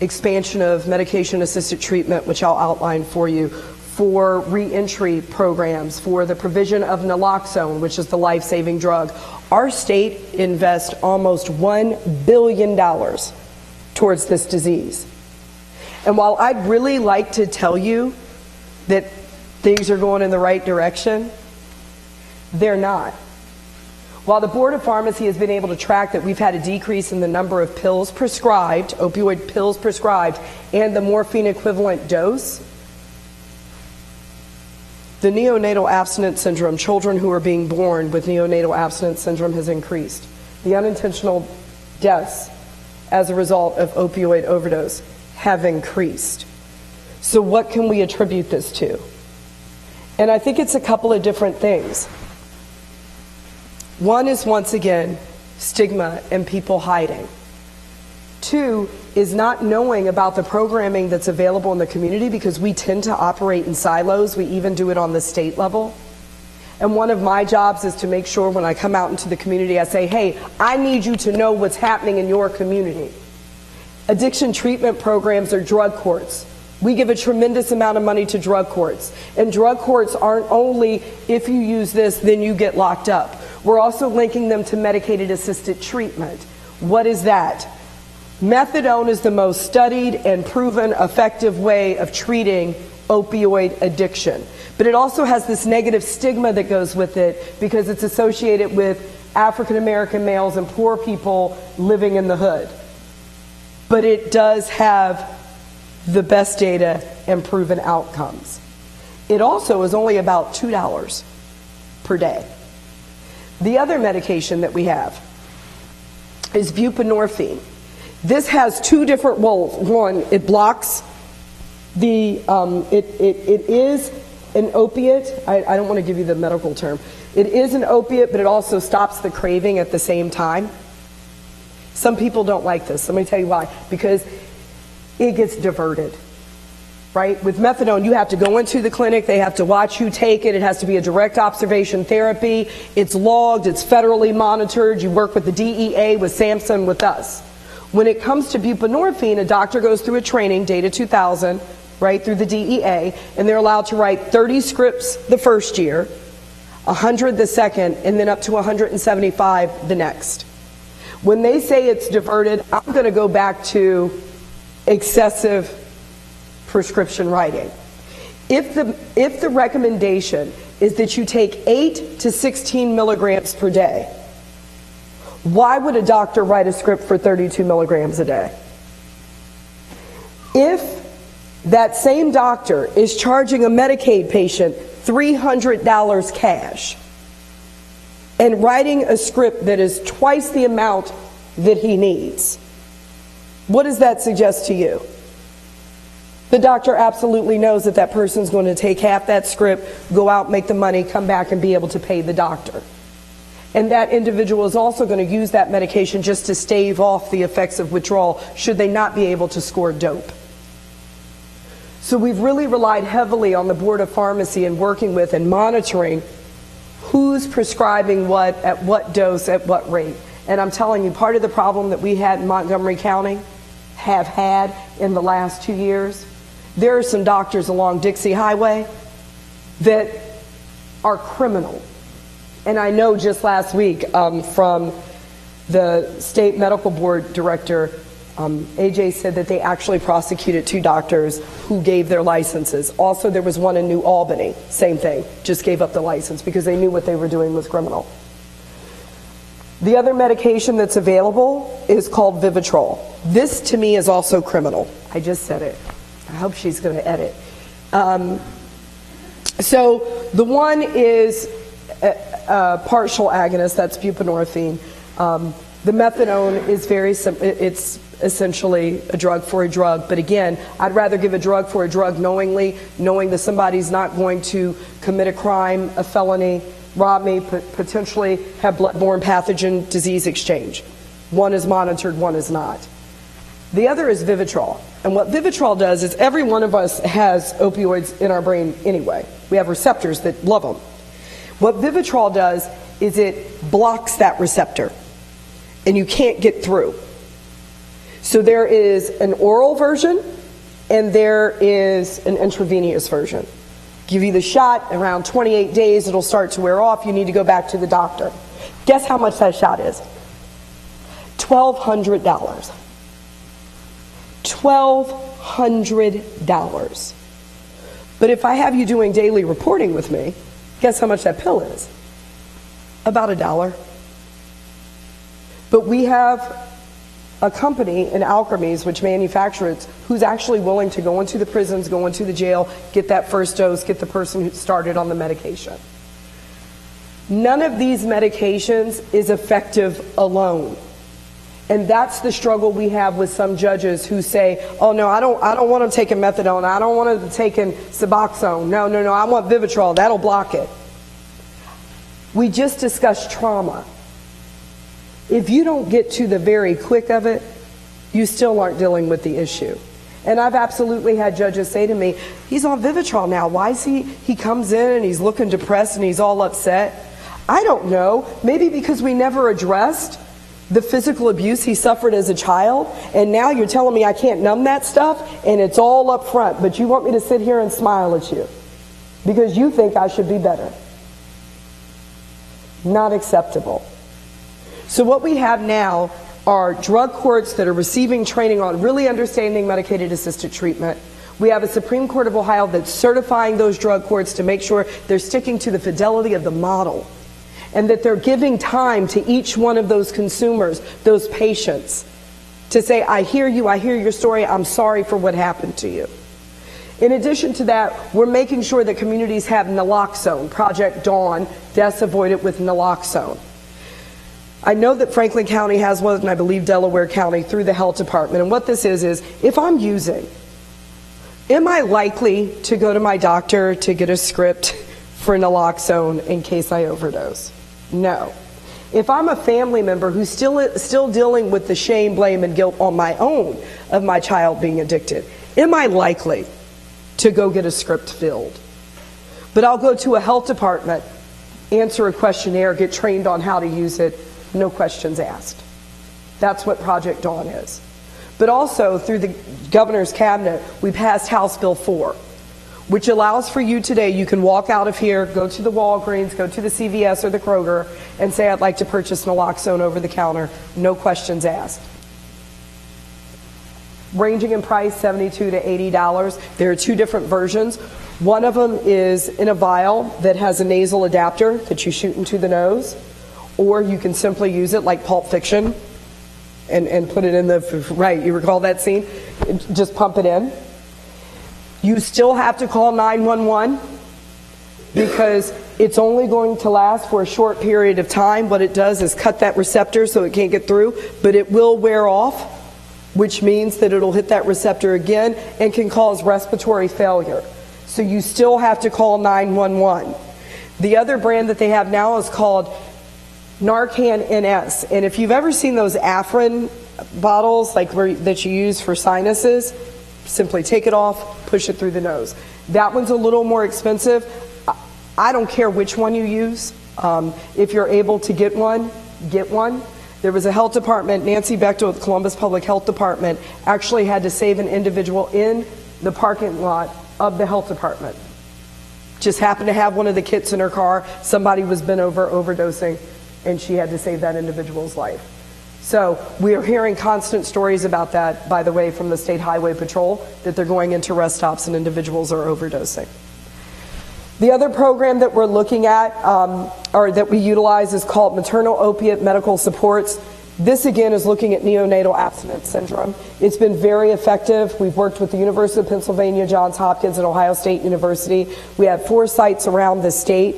expansion of medication-assisted treatment, which I'll outline for you, for reentry programs, for the provision of naloxone, which is the life-saving drug. Our state invests almost $1 billion towards this disease. And while I'd really like to tell you that things are going in the right direction, they're not. While the Board of Pharmacy has been able to track that we've had a decrease in the number of pills prescribed, opioid pills prescribed, and the morphine equivalent dose, the neonatal abstinence syndrome, children who are being born with neonatal abstinence syndrome, has increased. The unintentional deaths as a result of opioid overdose have increased. So what can we attribute this to? And I think it's a couple of different things. One is, once again, stigma and people hiding. Two is not knowing about the programming that's available in the community, because we tend to operate in silos. We even do it on the state level. And one of my jobs is to make sure when I come out into the community, I say, hey, I need you to know what's happening in your community. Addiction treatment programs are drug courts. We give a tremendous amount of money to drug courts. And drug courts aren't only, if you use this, then you get locked up. We're also linking them to medicated assisted treatment. What is that? Methadone is the most studied and proven effective way of treating opioid addiction. But it also has this negative stigma that goes with it, because it's associated with African American males and poor people living in the hood. But it does have the best data and proven outcomes. It also is only about $2 per day. The other medication that we have is buprenorphine. This has two different roles. One, it blocks the, it is an opiate. I don't want to give you the medical term. It is an opiate, but it also stops the craving at the same time. Some people don't like this. Let me tell you why. Because it gets diverted, right? With methadone, you have to go into the clinic. They have to watch you take it. It has to be a direct observation therapy. It's logged. It's federally monitored. You work with the DEA, with SAMHSA, with us. When it comes to buprenorphine, a doctor goes through a training, data 2000, right, through the DEA, and they're allowed to write 30 scripts the first year, 100 the second, and then up to 175 the next. When they say it's diverted, I'm going to go back to excessive prescription writing. If the recommendation is that you take 8 to 16 milligrams per day, why would a doctor write a script for 32 milligrams a day? If that same doctor is charging a Medicaid patient $300 cash and writing a script that is twice the amount that he needs, what does that suggest to you? The doctor absolutely knows that that person's going to take half that script, go out, make the money, come back, and be able to pay the doctor. And that individual is also going to use that medication just to stave off the effects of withdrawal should they not be able to score dope. So we've really relied heavily on the Board of Pharmacy and working with and monitoring who's prescribing what, at what dose, at what rate. And I'm telling you, part of the problem that we had in Montgomery County, have had in the last 2 years, there are some doctors along Dixie Highway that are criminal. And I know just last week from the state medical board director, AJ said that they actually prosecuted 2 doctors who gave their licenses. Also, there was one in New Albany, same thing, just gave up the license because they knew what they were doing was criminal. The other medication that's available is called Vivitrol. This to me is also criminal. I just said it. I hope she's going to edit. So the one is partial agonist, that's buprenorphine. The methadone is very simple. It's essentially a drug for a drug. But again, I'd rather give a drug for a drug knowingly, knowing that somebody's not going to commit a crime, a felony, rob me, potentially have bloodborne pathogen disease exchange. One is monitored, one is not. The other is Vivitrol. And what Vivitrol does is every one of us has opioids in our brain anyway. We have receptors that love them. What Vivitrol does is it blocks that receptor and you can't get through. So there is an oral version and there is an intravenous version. Give you the shot, around 28 days it'll start to wear off, you need to go back to the doctor. Guess how much that shot is? $1,200. $1,200. But if I have you doing daily reporting with me, guess how much that pill is? About $1. But we have a company in Alchemies, which manufactures it, who's actually willing to go into the prisons, go into the jail, get that first dose, get the person who started on the medication. None of these medications is effective alone. And that's the struggle we have with some judges who say, oh no, I don't want them taking methadone, I don't want them taking Suboxone, no, I want Vivitrol, that'll block it. We just discussed trauma. If you don't get to the very quick of it, you still aren't dealing with the issue. And I've absolutely had judges say to me, he's on Vivitrol now, why is he comes in and he's looking depressed and he's all upset. I don't know, maybe because we never addressed the physical abuse he suffered as a child, and now you're telling me I can't numb that stuff, and it's all up front, but you want me to sit here and smile at you because you think I should be better. Not acceptable. So what we have now are drug courts that are receiving training on really understanding medicated assisted treatment. We have a Supreme Court of Ohio that's certifying those drug courts to make sure they're sticking to the fidelity of the model, and that they're giving time to each one of those consumers, those patients, to say, I hear you, I hear your story, I'm sorry for what happened to you. In addition to that, we're making sure that communities have naloxone, Project Dawn, deaths avoided with naloxone. I know that Franklin County has one, and I believe Delaware County through the health department. And what this is if I'm using, am I likely to go to my doctor to get a script for naloxone in case I overdose? No. If I'm a family member who's still dealing with the shame, blame, and guilt on my own of my child being addicted, am I likely to go get a script filled? But I'll go to a health department, answer a questionnaire, get trained on how to use it, no questions asked. That's what Project Dawn is. But also, through the governor's cabinet, we passed House Bill 4, which allows for you today, you can walk out of here, go to the Walgreens, go to the CVS or the Kroger, and say, I'd like to purchase naloxone over the counter, no questions asked. Ranging in price, $72 to $80. There are 2 different versions. One of them is in a vial that has a nasal adapter that you shoot into the nose, or you can simply use it like Pulp Fiction and put it in the, right, you recall that scene? Just pump it in. You still have to call 911 because it's only going to last for a short period of time. What it does is cut that receptor so it can't get through, but it will wear off, which means that it'll hit that receptor again and can cause respiratory failure. So you still have to call 911. The other brand that they have now is called Narcan NS. And if you've ever seen those Afrin bottles that you use for sinuses, simply take it off, push it through the nose. That one's a little more expensive. I don't care which one you use. If you're able to get one, get one. There was a health department, Nancy Bechtel with Columbus Public Health Department actually had to save an individual in the parking lot of the health department. Just happened to have one of the kits in her car. Somebody was bent over overdosing, and she had to save that individual's life. So we are hearing constant stories about that, by the way, from the State Highway Patrol, that they're going into rest stops and individuals are overdosing. The other program that we're looking at, or that we utilize, is called Maternal Opiate Medical Supports. This, again, is looking at neonatal abstinence syndrome. It's been very effective. We've worked with the University of Pennsylvania, Johns Hopkins, and Ohio State University. We have 4 sites around the state.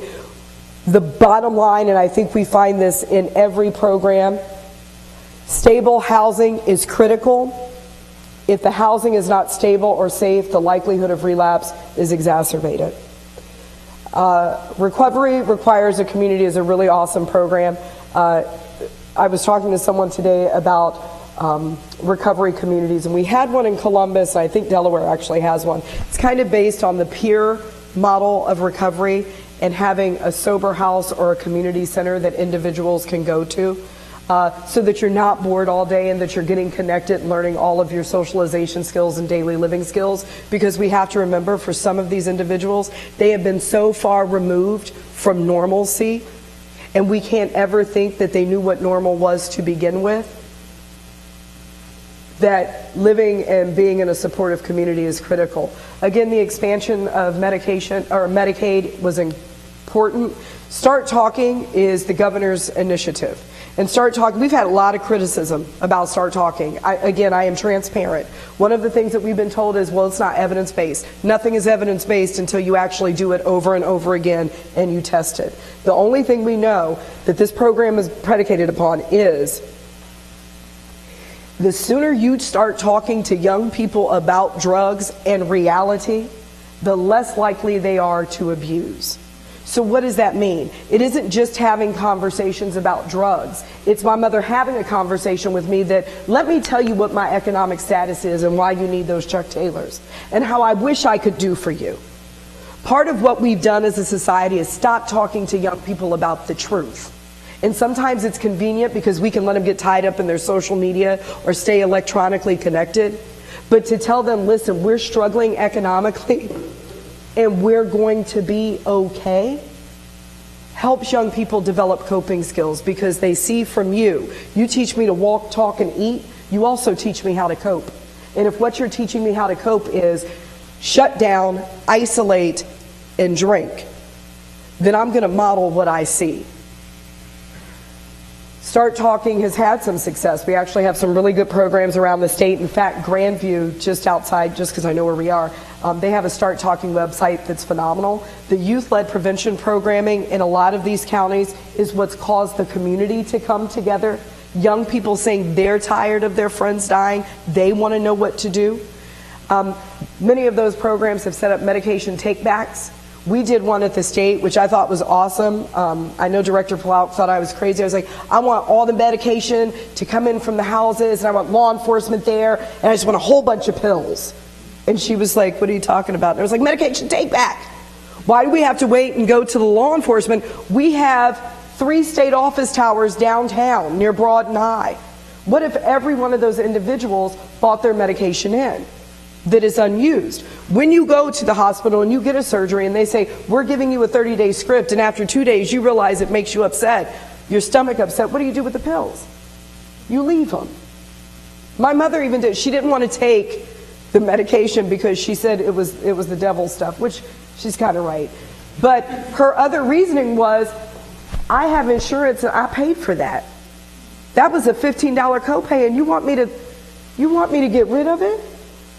The bottom line, and I think we find this in every program, stable housing is critical. If the housing is not stable or safe, the likelihood of relapse is exacerbated. Recovery Requires a Community is a really awesome program. I was talking to someone today about recovery communities, and we had one in Columbus, and I think Delaware actually has one. It's kind of based on the peer model of recovery and having a sober house or a community center that individuals can go to. So that you're not bored all day and that you're getting connected and learning all of your socialization skills and daily living skills. Because we have to remember, for some of these individuals, they have been so far removed from normalcy, and we can't ever think that they knew what normal was to begin with, that living and being in a supportive community is critical. Again, the expansion of medication or Medicaid was important. Start Talking is the governor's initiative. And Start Talking, we've had a lot of criticism about Start Talking. I am transparent. One of the things that we've been told is, well, it's not evidence-based. Nothing is evidence-based until you actually do it over and over again and you test it. The only thing we know that this program is predicated upon is the sooner you start talking to young people about drugs and reality, the less likely they are to abuse. So what does that mean? It isn't just having conversations about drugs. It's my mother having a conversation with me that, let me tell you what my economic status is and why you need those Chuck Taylors and how I wish I could do for you. Part of what we've done as a society is stop talking to young people about the truth. And sometimes it's convenient because we can let them get tied up in their social media or stay electronically connected. But to tell them, listen, we're struggling economically and we're going to be okay, helps young people develop coping skills, because they see from you, you teach me to walk, talk, and eat, you also teach me how to cope. And if what you're teaching me how to cope is shut down, isolate, and drink, then I'm going to model what I see. Start Talking has had some success. We actually have some really good programs around the state. In fact, Grandview, just outside, just because I know where we are, they have a Start Talking website that's phenomenal. The youth-led prevention programming in a lot of these counties is what's caused the community to come together. Young people saying they're tired of their friends dying. They want to know what to do. Many of those programs have set up medication take-backs. We did one at the state, which I thought was awesome. I know Director Palauk thought I was crazy. I was like, I want all the medication to come in from the houses, and I want law enforcement there, and I just want a whole bunch of pills. And she was like, what are you talking about? And I was like, medication take back. Why do we have to wait and go to the law enforcement? We have 3 state office towers downtown near Broad and High. What if every one of those individuals bought their medication in that is unused? When you go to the hospital and you get a surgery and they say, we're giving you a 30-day script, and after 2 days you realize it makes you upset, your stomach upset, what do you do with the pills? You leave them. My mother even did. She didn't want to take the medication because she said it was the devil's stuff, which she's kind of right. But her other reasoning was, I have insurance and I paid for that. That was a $15 copay, and you want me to get rid of it?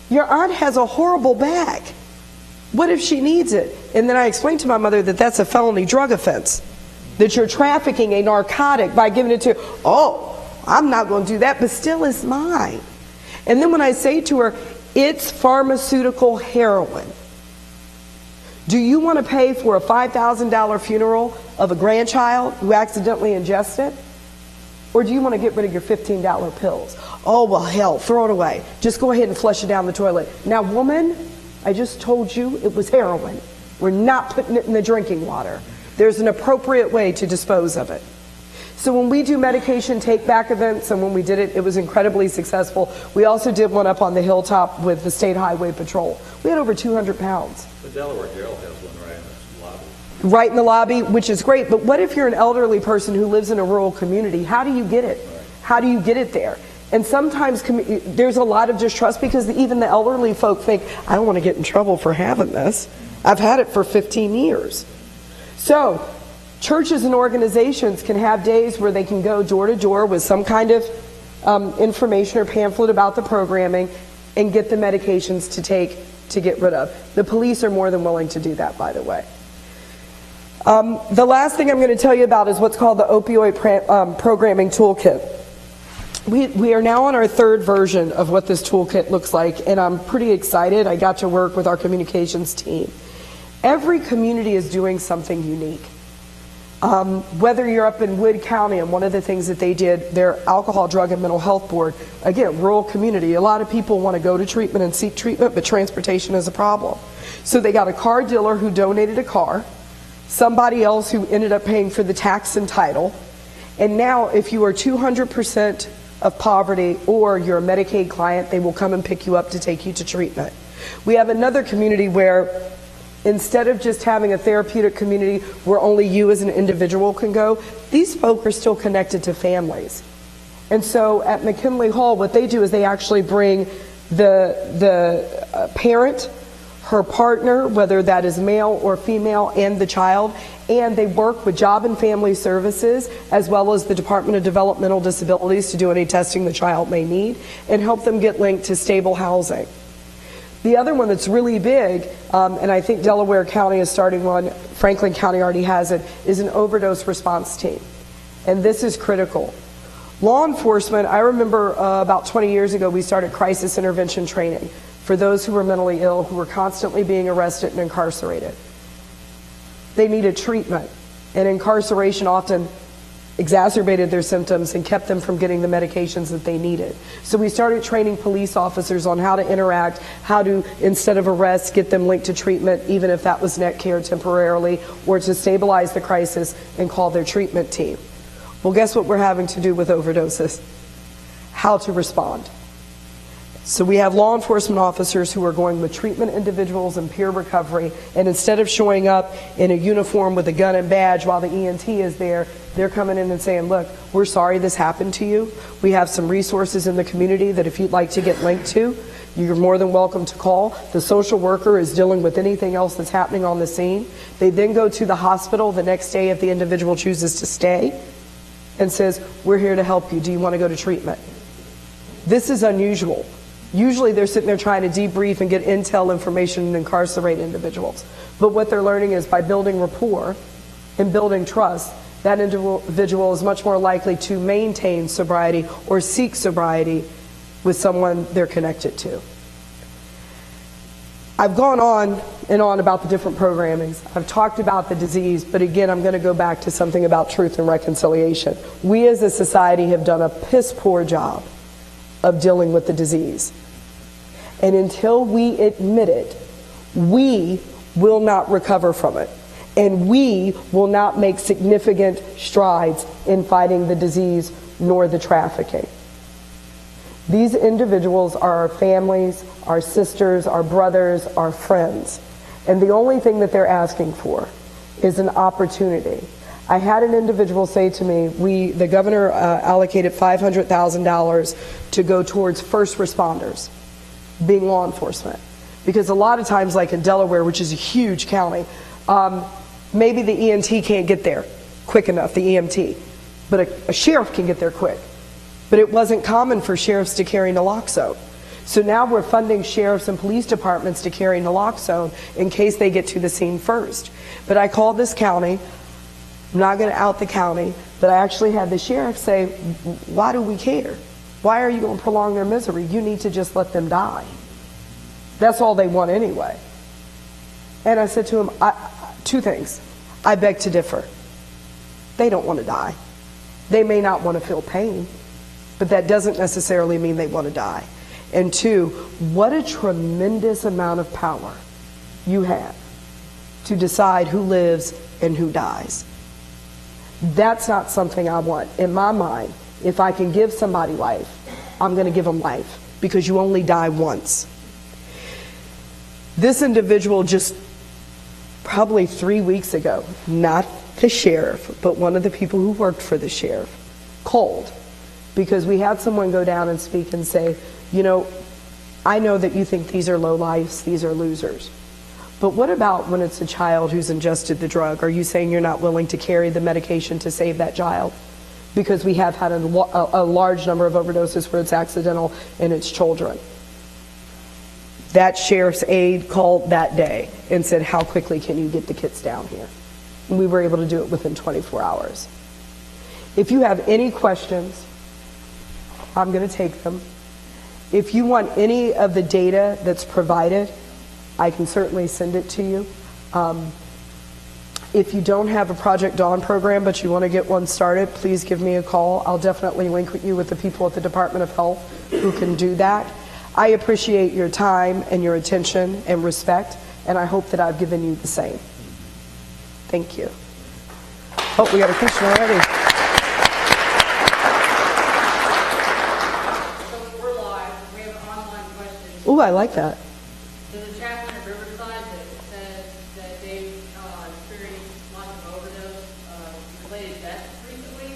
Your aunt has a horrible back. What if she needs it? And then I explained to my mother that that's a felony drug offense, that you're trafficking a narcotic by giving it to, oh, I'm not going to do that, but still it's mine. And then when I say to her, it's pharmaceutical heroin. Do you want to pay for a $5,000 funeral of a grandchild who accidentally ingests it? Or do you want to get rid of your $15 pills? Oh, well, hell, throw it away. Just go ahead and flush it down the toilet. Now, woman, I just told you it was heroin. We're not putting it in the drinking water. There's an appropriate way to dispose of it. So when we do medication take-back events, and when we did it, it was incredibly successful. We also did one up on the hilltop with the State Highway Patrol. We had over 200 pounds. The Delaware Jail has one right in its lobby. Right in the lobby, which is great. But what if you're an elderly person who lives in a rural community? How do you get it? How do you get it there? And sometimes there's a lot of distrust because even the elderly folk think, I don't want to get in trouble for having this. I've had it for 15 years. So churches and organizations can have days where they can go door to door with some kind of information or pamphlet about the programming and get the medications to take to get rid of. The police are more than willing to do that, by the way. The last thing I'm going to tell you about is what's called the opioid programming toolkit. We are now on our third version of what this toolkit looks like, and I'm pretty excited. I got to work with our communications team. Every community is doing something unique. Whether you're up in Wood County, and one of the things that they did, their Alcohol, Drug, and Mental Health Board, again, rural community, a lot of people want to go to treatment and seek treatment, but transportation is a problem. So they got a car dealer who donated a car, somebody else who ended up paying for the tax and title, and now if you are 200% of poverty or you're a Medicaid client, they will come and pick you up to take you to treatment. We have another community where instead of just having a therapeutic community where only you as an individual can go, these folk are still connected to families. And so at McKinley Hall, what they do is they actually bring the parent, her partner, whether that is male or female, and the child, and they work with Job and Family Services as well as the Department of Developmental Disabilities to do any testing the child may need and help them get linked to stable housing. The other one that's really big, and I think Delaware County is starting one, Franklin County already has it, is an overdose response team. And this is critical. Law enforcement, I remember about 20 years ago we started crisis intervention training for those who were mentally ill, who were constantly being arrested and incarcerated. They needed treatment, and incarceration often exacerbated their symptoms and kept them from getting the medications that they needed. So we started training police officers on how to interact, how to, instead of arrest, get them linked to treatment, even if that was net care temporarily, or to stabilize the crisis and call their treatment team. Well, guess what we're having to do with overdoses? How to respond. So we have law enforcement officers who are going with treatment individuals and peer recovery, and instead of showing up in a uniform with a gun and badge while the ENT is there, they're coming in and saying, look, we're sorry this happened to you. We have some resources in the community that if you'd like to get linked to, you're more than welcome to call. The social worker is dealing with anything else that's happening on the scene. They then go to the hospital the next day if the individual chooses to stay and says, we're here to help you. Do you want to go to treatment? This is unusual. Usually they're sitting there trying to debrief and get intel information and incarcerate individuals. But what they're learning is by building rapport and building trust, that individual is much more likely to maintain sobriety or seek sobriety with someone they're connected to. I've gone on and on about the different programmings. I've talked about the disease, but again, I'm going to go back to something about truth and reconciliation. We as a society have done a piss poor job of dealing with the disease. And until we admit it, we will not recover from it. And we will not make significant strides in fighting the disease nor the trafficking. These individuals are our families, our sisters, our brothers, our friends. And the only thing that they're asking for is an opportunity. I had an individual say to me, the governor allocated $500,000 to go towards first responders, being law enforcement. Because a lot of times, like in Delaware, which is a huge county, maybe the ENT can't get there quick enough, the EMT, but a sheriff can get there quick. But it wasn't common for sheriffs to carry naloxone. So now we're funding sheriffs and police departments to carry naloxone in case they get to the scene first. But I called this county. I'm not going to out the county, but I actually had the sheriff say, why do we care? Why are you going to prolong their misery? You need to just let them die. That's all they want anyway. And I said to him, two things. I beg to differ. they don't want to die. They may not want to feel pain, but that doesn't necessarily mean they want to die. And two, what a tremendous amount of power you have to decide who lives and who dies. That's not something I want. In my mind, if I can give somebody life, I'm going to give them life, because you only die once. This individual just probably 3 weeks ago, not the sheriff, but one of the people who worked for the sheriff, called because we had someone go down and speak and say, you know, I know that you think these are lowlifes, these are losers. But what about when it's a child who's ingested the drug? Are you saying you're not willing to carry the medication to save that child? Because we have had a large number of overdoses where it's accidental and it's children. That sheriff's aide called that day and said, how quickly can you get the kids down here? And we were able to do it within 24 hours. If you have any questions, I'm going to take them. If you want any of the data that's provided, I can certainly send it to you. If you don't have a Project Dawn program but you want to get one started, please give me a call. I'll definitely link you with the people at the Department of Health who can do that. I appreciate your time and your attention and respect, and I hope that I've given you the same. Thank you. Oh, we got a question already. So we're live. We have an online question. Ooh, I like that. There's a chaplain at Riverside that says that they've experienced lots of overdose-related deaths recently.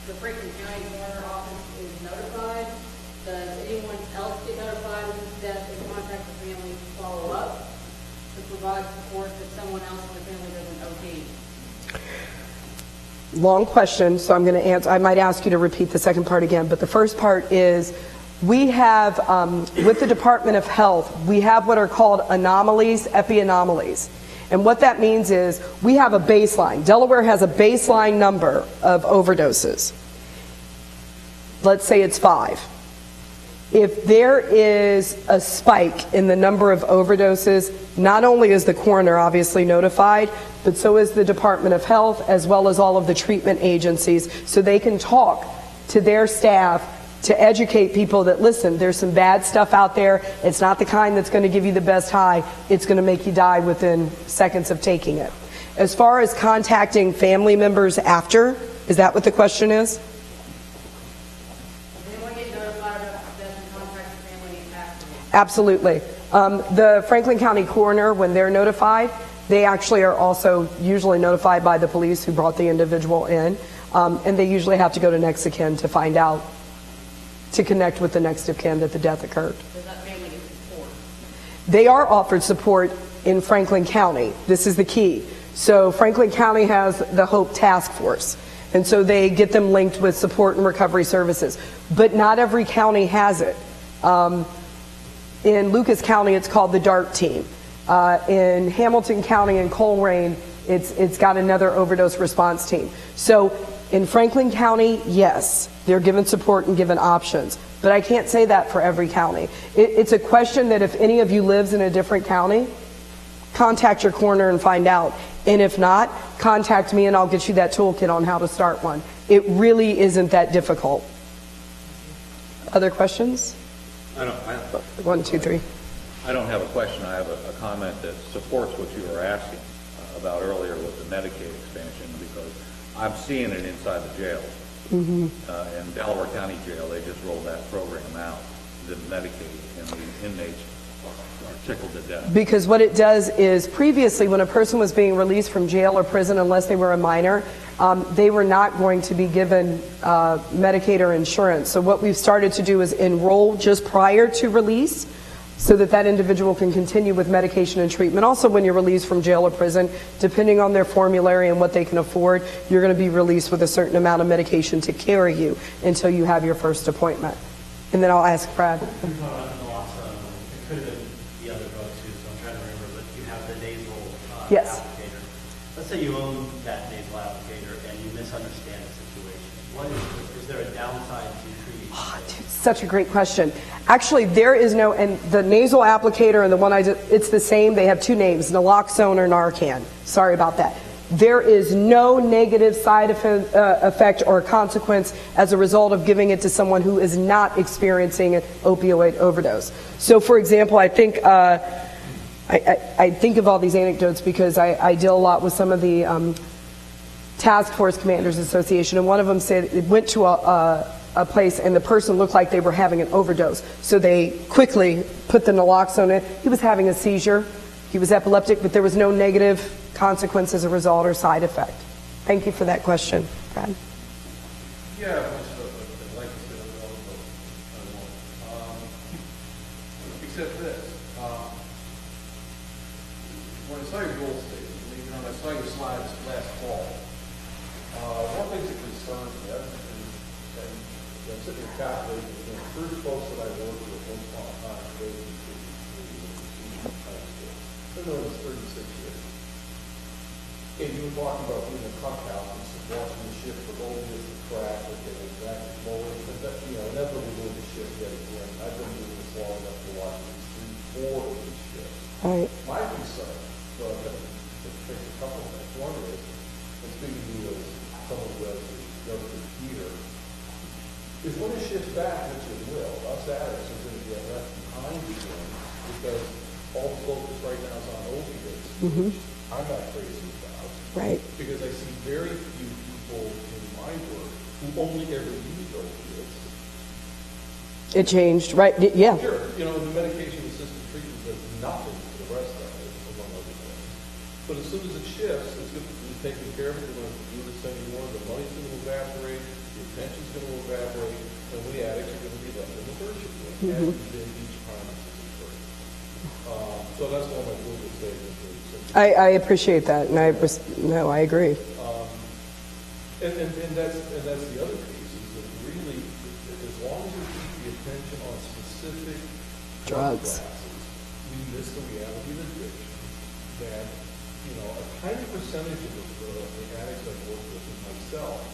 The Franklin County Coroner Office is notified. Does anyone else get notified of this death and contact the family to follow up to provide support that someone else in the family doesn't OD? Long question, so I'm going to answer. I might ask you to repeat the second part again, but the first part is we have, with the Department of Health, we have what are called anomalies, epi-anomalies. And what that means is we have a baseline. Delaware has a baseline number of overdoses. Let's say it's 5. If there is a spike in the number of overdoses, not only is the coroner obviously notified, but so is the Department of Health, as well as all of the treatment agencies, so they can talk to their staff to educate people that, listen, there's some bad stuff out there. It's not the kind that's going to give you the best high. It's going to make you die within seconds of taking it. As far as contacting family members after, is that what the question is? Absolutely. The Franklin County Coroner, when they're notified, they actually are also usually notified by the police who brought the individual in, and they usually have to go to next of kin to find out, to connect with the next of kin that the death occurred. Does that family get support? They are offered support in Franklin County. This is the key. So Franklin County has the HOPE task force, and so they get them linked with support and recovery services. But not every county has it. In Lucas County, it's called the DART team. In Hamilton County and Colerain, it's got another overdose response team. So in Franklin County, yes, they're given support and given options. But I can't say that for every county. It's a question that if any of you lives in a different county, contact your coroner and find out. And if not, contact me and I'll get you that toolkit on how to start one. It really isn't that difficult. Other questions? I don't 1, 2, 3. I don't have a question. I have a comment that supports what you were asking about earlier with the Medicaid expansion, because I'm seeing it inside the jails. In Delaware County Jail, they just rolled that program out, the Medicaid, and the inmates are tickled to death. Because what it does is previously when a person was being released from jail or prison, unless they were a minor, they were not going to be given Medicaid or insurance. So what we've started to do is enroll just prior to release so that that individual can continue with medication and treatment. Also, when you're released from jail or prison, depending on their formulary and what they can afford, you're going to be released with a certain amount of medication to carry you until you have your first appointment. And then I'll ask Brad. It could have been the other drug too, so I'm trying to remember, but you have the nasal Yes. applicator. Let's say you own that nasal applicator and you misunderstand the situation. Is there a downside to treating? Oh, dude, such a great question. Actually, there is no, and the nasal applicator and the one I did, it's the same. They have two names, naloxone or Narcan. Sorry about that. There is no negative side effect or consequence as a result of giving it to someone who is not experiencing an opioid overdose. So, for example, I think of all these anecdotes because I deal a lot with some of the Task Force Commanders Association, and one of them said it went to a place and the person looked like they were having an overdose. So they quickly put the naloxone in. He was having a seizure. He was epileptic, but there was no negative consequence as a result or side effect. Thank you for that question, Brad. Yeah, I'd like to say a little bit. Except this. When I saw your goal statement, when I saw your slides last fall, one thing that concerns me, and I'm sitting here calculating, the first folks that I worked with once upon a time, they were 36 years. And you were talking about being a truck house and watching the shift for opiates and crack, okay, back and forward, and that, inevitably doing the shift yet again. I've been doing this long enough to watch these 3, 4 of these shifts. Right. My concern, so I'm going to take a couple of things. One is, and speaking to you as someone who has the younger computer, is when it shifts back, which it will, us addicts are going to get left behind again because all the focus right now is on opiates, which I'm not crazy about. Right. Because I see very few people in my work who only ever use opiates. It changed, right? Yeah. Sure. The medication-assisted treatment does nothing for the rest of it, among other things. But as soon as it shifts, it's going to be taken care of. We're going to do this anymore. The money's going to evaporate. The attention's going to evaporate. And we addicts are going to be left in the virtue. As we did each time this is occurring. So that's one of my Google statements. I appreciate that, and I agree. And that's the other piece, is that really, as long as we keep the attention on specific drug Drugs. classes, we miss the reality of addiction. That, a tiny percentage of the addicts I've worked with, and myself,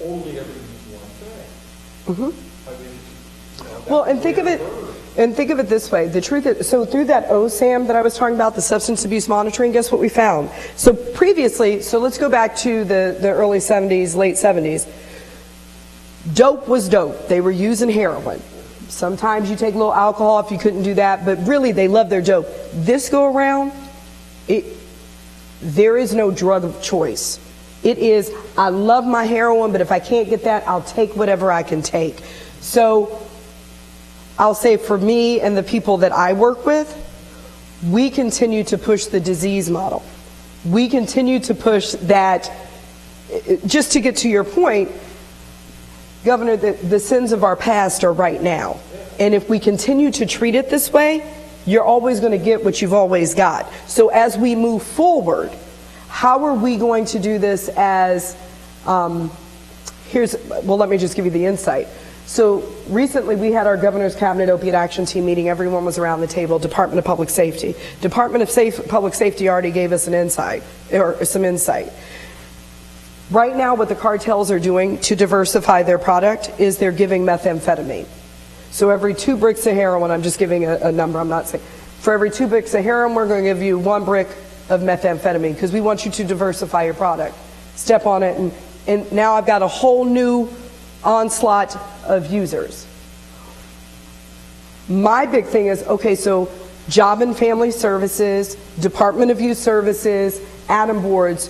only ever use one thing. I mean, Well, and think of it this way. The truth is, so through that OSAM that I was talking about, the substance abuse monitoring, guess what we found? So previously, so let's go back to the early 70s, late 70s. Dope was dope. They were using heroin. Sometimes you take a little alcohol if you couldn't do that, but really they love their dope. This go around, there is no drug of choice. It is, I love my heroin, but if I can't get that, I'll take whatever I can take. So I'll say for me and the people that I work with, we continue to push the disease model. We continue to push that, just to get to your point, Governor, the sins of our past are right now. And if we continue to treat it this way, you're always going to get what you've always got. So as we move forward, how are we going to do this as, let me just give you the insight. So recently we had our Governor's Cabinet Opiate Action Team meeting. Everyone was around the table, Department of Public Safety. Department of Public Safety already gave us some insight. Right now what the cartels are doing to diversify their product is they're giving methamphetamine. So every 2 bricks of heroin, I'm just giving a number, I'm not saying, for every 2 bricks of heroin, we're going to give you 1 brick of methamphetamine because we want you to diversify your product. Step on it, and now I've got a whole new onslaught of users. My big thing is, okay, so Job and Family Services, Department of Youth Services, ADAM boards,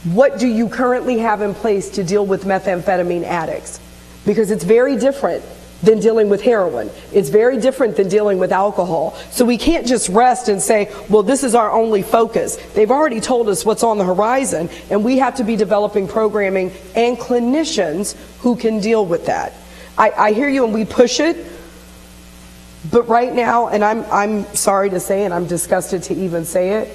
what do you currently have in place to deal with methamphetamine addicts? Because it's very different than dealing with heroin. It's very different than dealing with alcohol. So we can't just rest and say, well, this is our only focus. They've already told us what's on the horizon, and we have to be developing programming and clinicians who can deal with that. I hear you, and we push it, but right now, and I'm sorry to say, and I'm disgusted to even say it,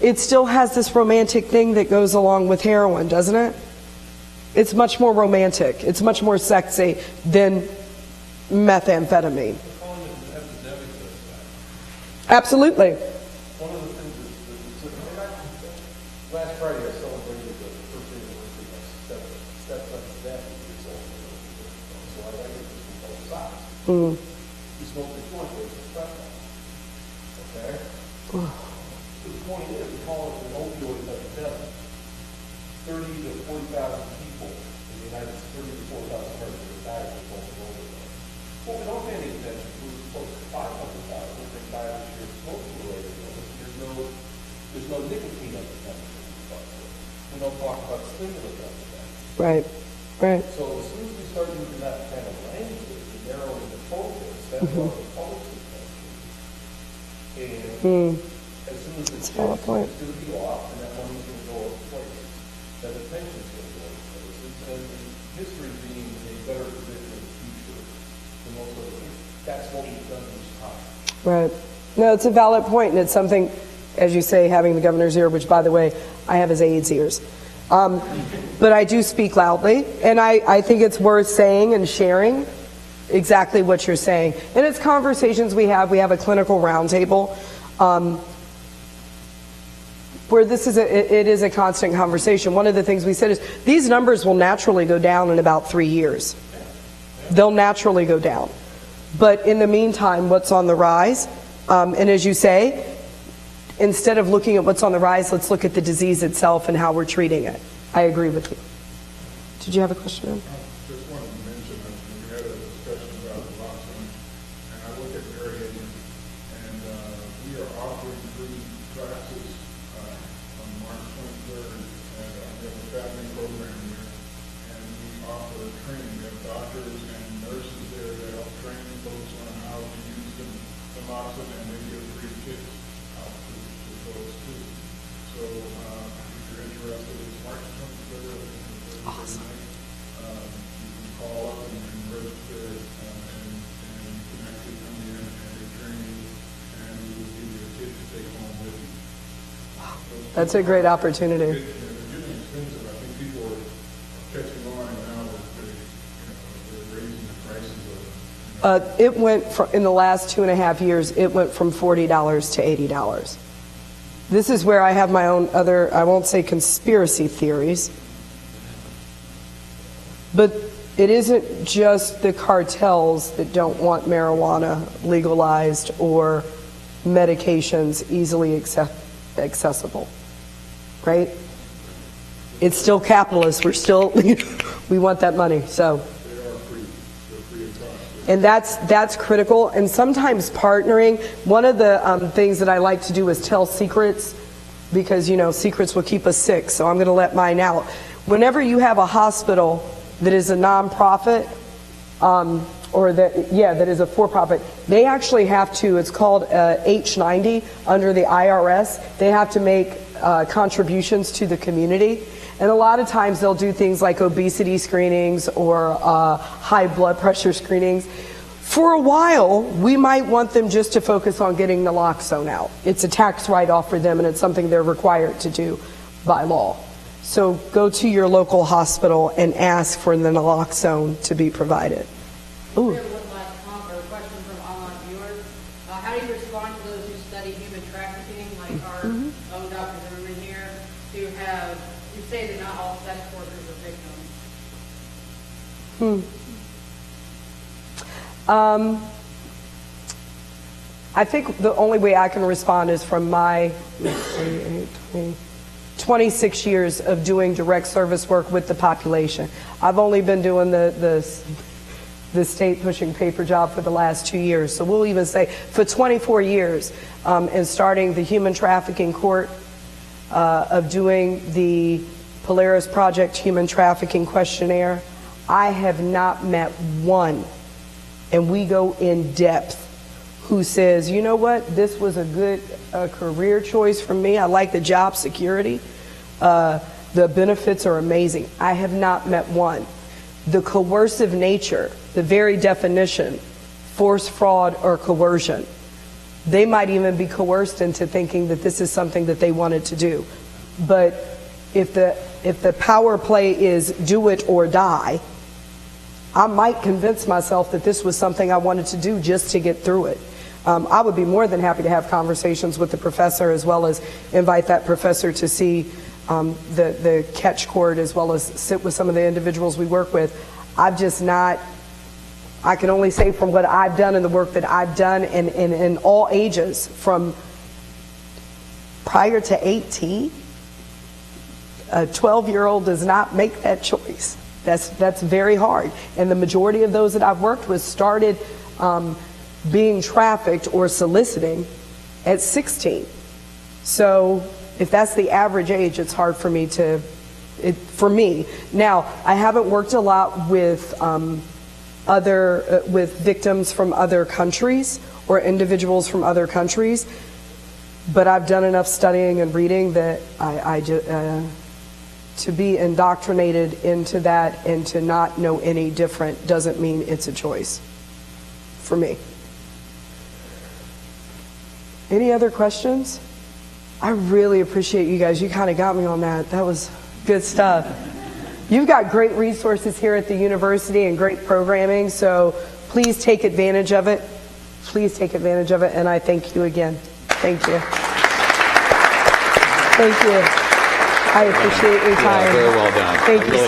it still has this romantic thing that goes along with heroin, doesn't it? It's much more romantic. It's much more sexy than methamphetamine. Absolutely. One of the things last Friday I celebrated the first anniversary of my stepson's death. So I like this from both sides. He smoked a joint with his stepson. Okay? The point is, we call it an opioid epidemic. 30 to 40,000 people in the United States, 30 to 40,000 Americans are dying as a result of overdose. What we don't pay any attention to is close to 500,000 that die this year smoking-related illness. There's no nicotine epidemic that we talk about. We don't talk about stimulant epidemics. Right, right. So as soon as we start using that kind of language and narrowing the focus, that's where the policy comes in. And as soon as it's a valid point. it's going to be off, and that money's going to go other places. That attention's going to go other places. And history being a better predictor of the future than most other things, that's what we've done this time. Right. No, it's a valid point, and it's something, as you say, having the governor's ear, which, by the way, I have his aide's ears. But I do speak loudly, and I think it's worth saying and sharing exactly what you're saying. And it's conversations we have. We have a clinical roundtable where it is a constant conversation. One of the things we said is these numbers will naturally go down in about 3 years. They'll naturally go down. But in the meantime, what's on the rise? And as you say, instead of looking at what's on the rise, let's look at the disease itself and how we're treating it. I agree with you. Did you have a question? I just wanted to mention that we had a discussion about the Boxill, and I look at Heroin, and we are offering free classes on March 23rd, and we have a faculty program here, and we offer training. We have doctors and nurses there to help train folks on how to use the Boxill, and they give free kits out to those too. So if you're interested, it's March 23rd. Awesome. You can call up and register and you can actually come in and get training, and we will give you a kit to take home with you. Wow. That's a great opportunity. They're getting expensive. I think people are catching on now that they're raising the prices of it. It went from, in the last 2.5 years, it went from $40 to $80. This is where I have my own other, I won't say conspiracy theories, but it isn't just the cartels that don't want marijuana legalized or medications easily accessible, right? It's still capitalist. We're still, we want that money, so. And that's critical. And sometimes partnering, one of the things that I like to do is tell secrets, because, secrets will keep us sick. So I'm going to let mine out. Whenever you have a hospital that is a nonprofit, or that is a for-profit, they actually have to, it's called H-90 under the IRS, they have to make contributions to the community. And a lot of times they'll do things like obesity screenings or high blood pressure screenings. For a while, we might want them just to focus on getting naloxone out. It's a tax write-off for them, and it's something they're required to do by law. So go to your local hospital and ask for the naloxone to be provided. Ooh. We have one last comment or question from online viewers. How do you respond to those who study human trafficking, like our own Dr. Zimmerman here, who say that not all sex workers are victims? I think the only way I can respond is from my 26 years of doing direct service work with the population. I've only been doing the state pushing paper job for the last 2 years. So we'll even say for 24 years, and starting the human trafficking court, of doing the Polaris Project human trafficking questionnaire, I have not met one, and we go in depth, who says, you know what, this was a good career choice for me. I like the job security. The benefits are amazing. I have not met one. The coercive nature, the very definition, force, fraud, or coercion, they might even be coerced into thinking that this is something that they wanted to do. But if the power play is do it or die, I might convince myself that this was something I wanted to do just to get through it. I would be more than happy to have conversations with the professor, as well as invite that professor to see the catch court, as well as sit with some of the individuals we work with. I've just not, I can only say from what I've done and the work that I've done in all ages, from prior to 18, A 12-year-old does not make that choice. That's very hard. And the majority of those that I've worked with started being trafficked or soliciting at 16. So if that's the average age, it's hard for me for me. Now, I haven't worked a lot with with victims from other countries or individuals from other countries, but I've done enough studying and reading that to be indoctrinated into that and to not know any different doesn't mean it's a choice for me. Any other questions? I really appreciate you guys. You kind of got me on that. That was good stuff. You've got great resources here at the university and great programming, so please take advantage of it. Please take advantage of it, and I thank you again. Thank you. Thank you. I appreciate your time. Yeah, very well done. Thank you.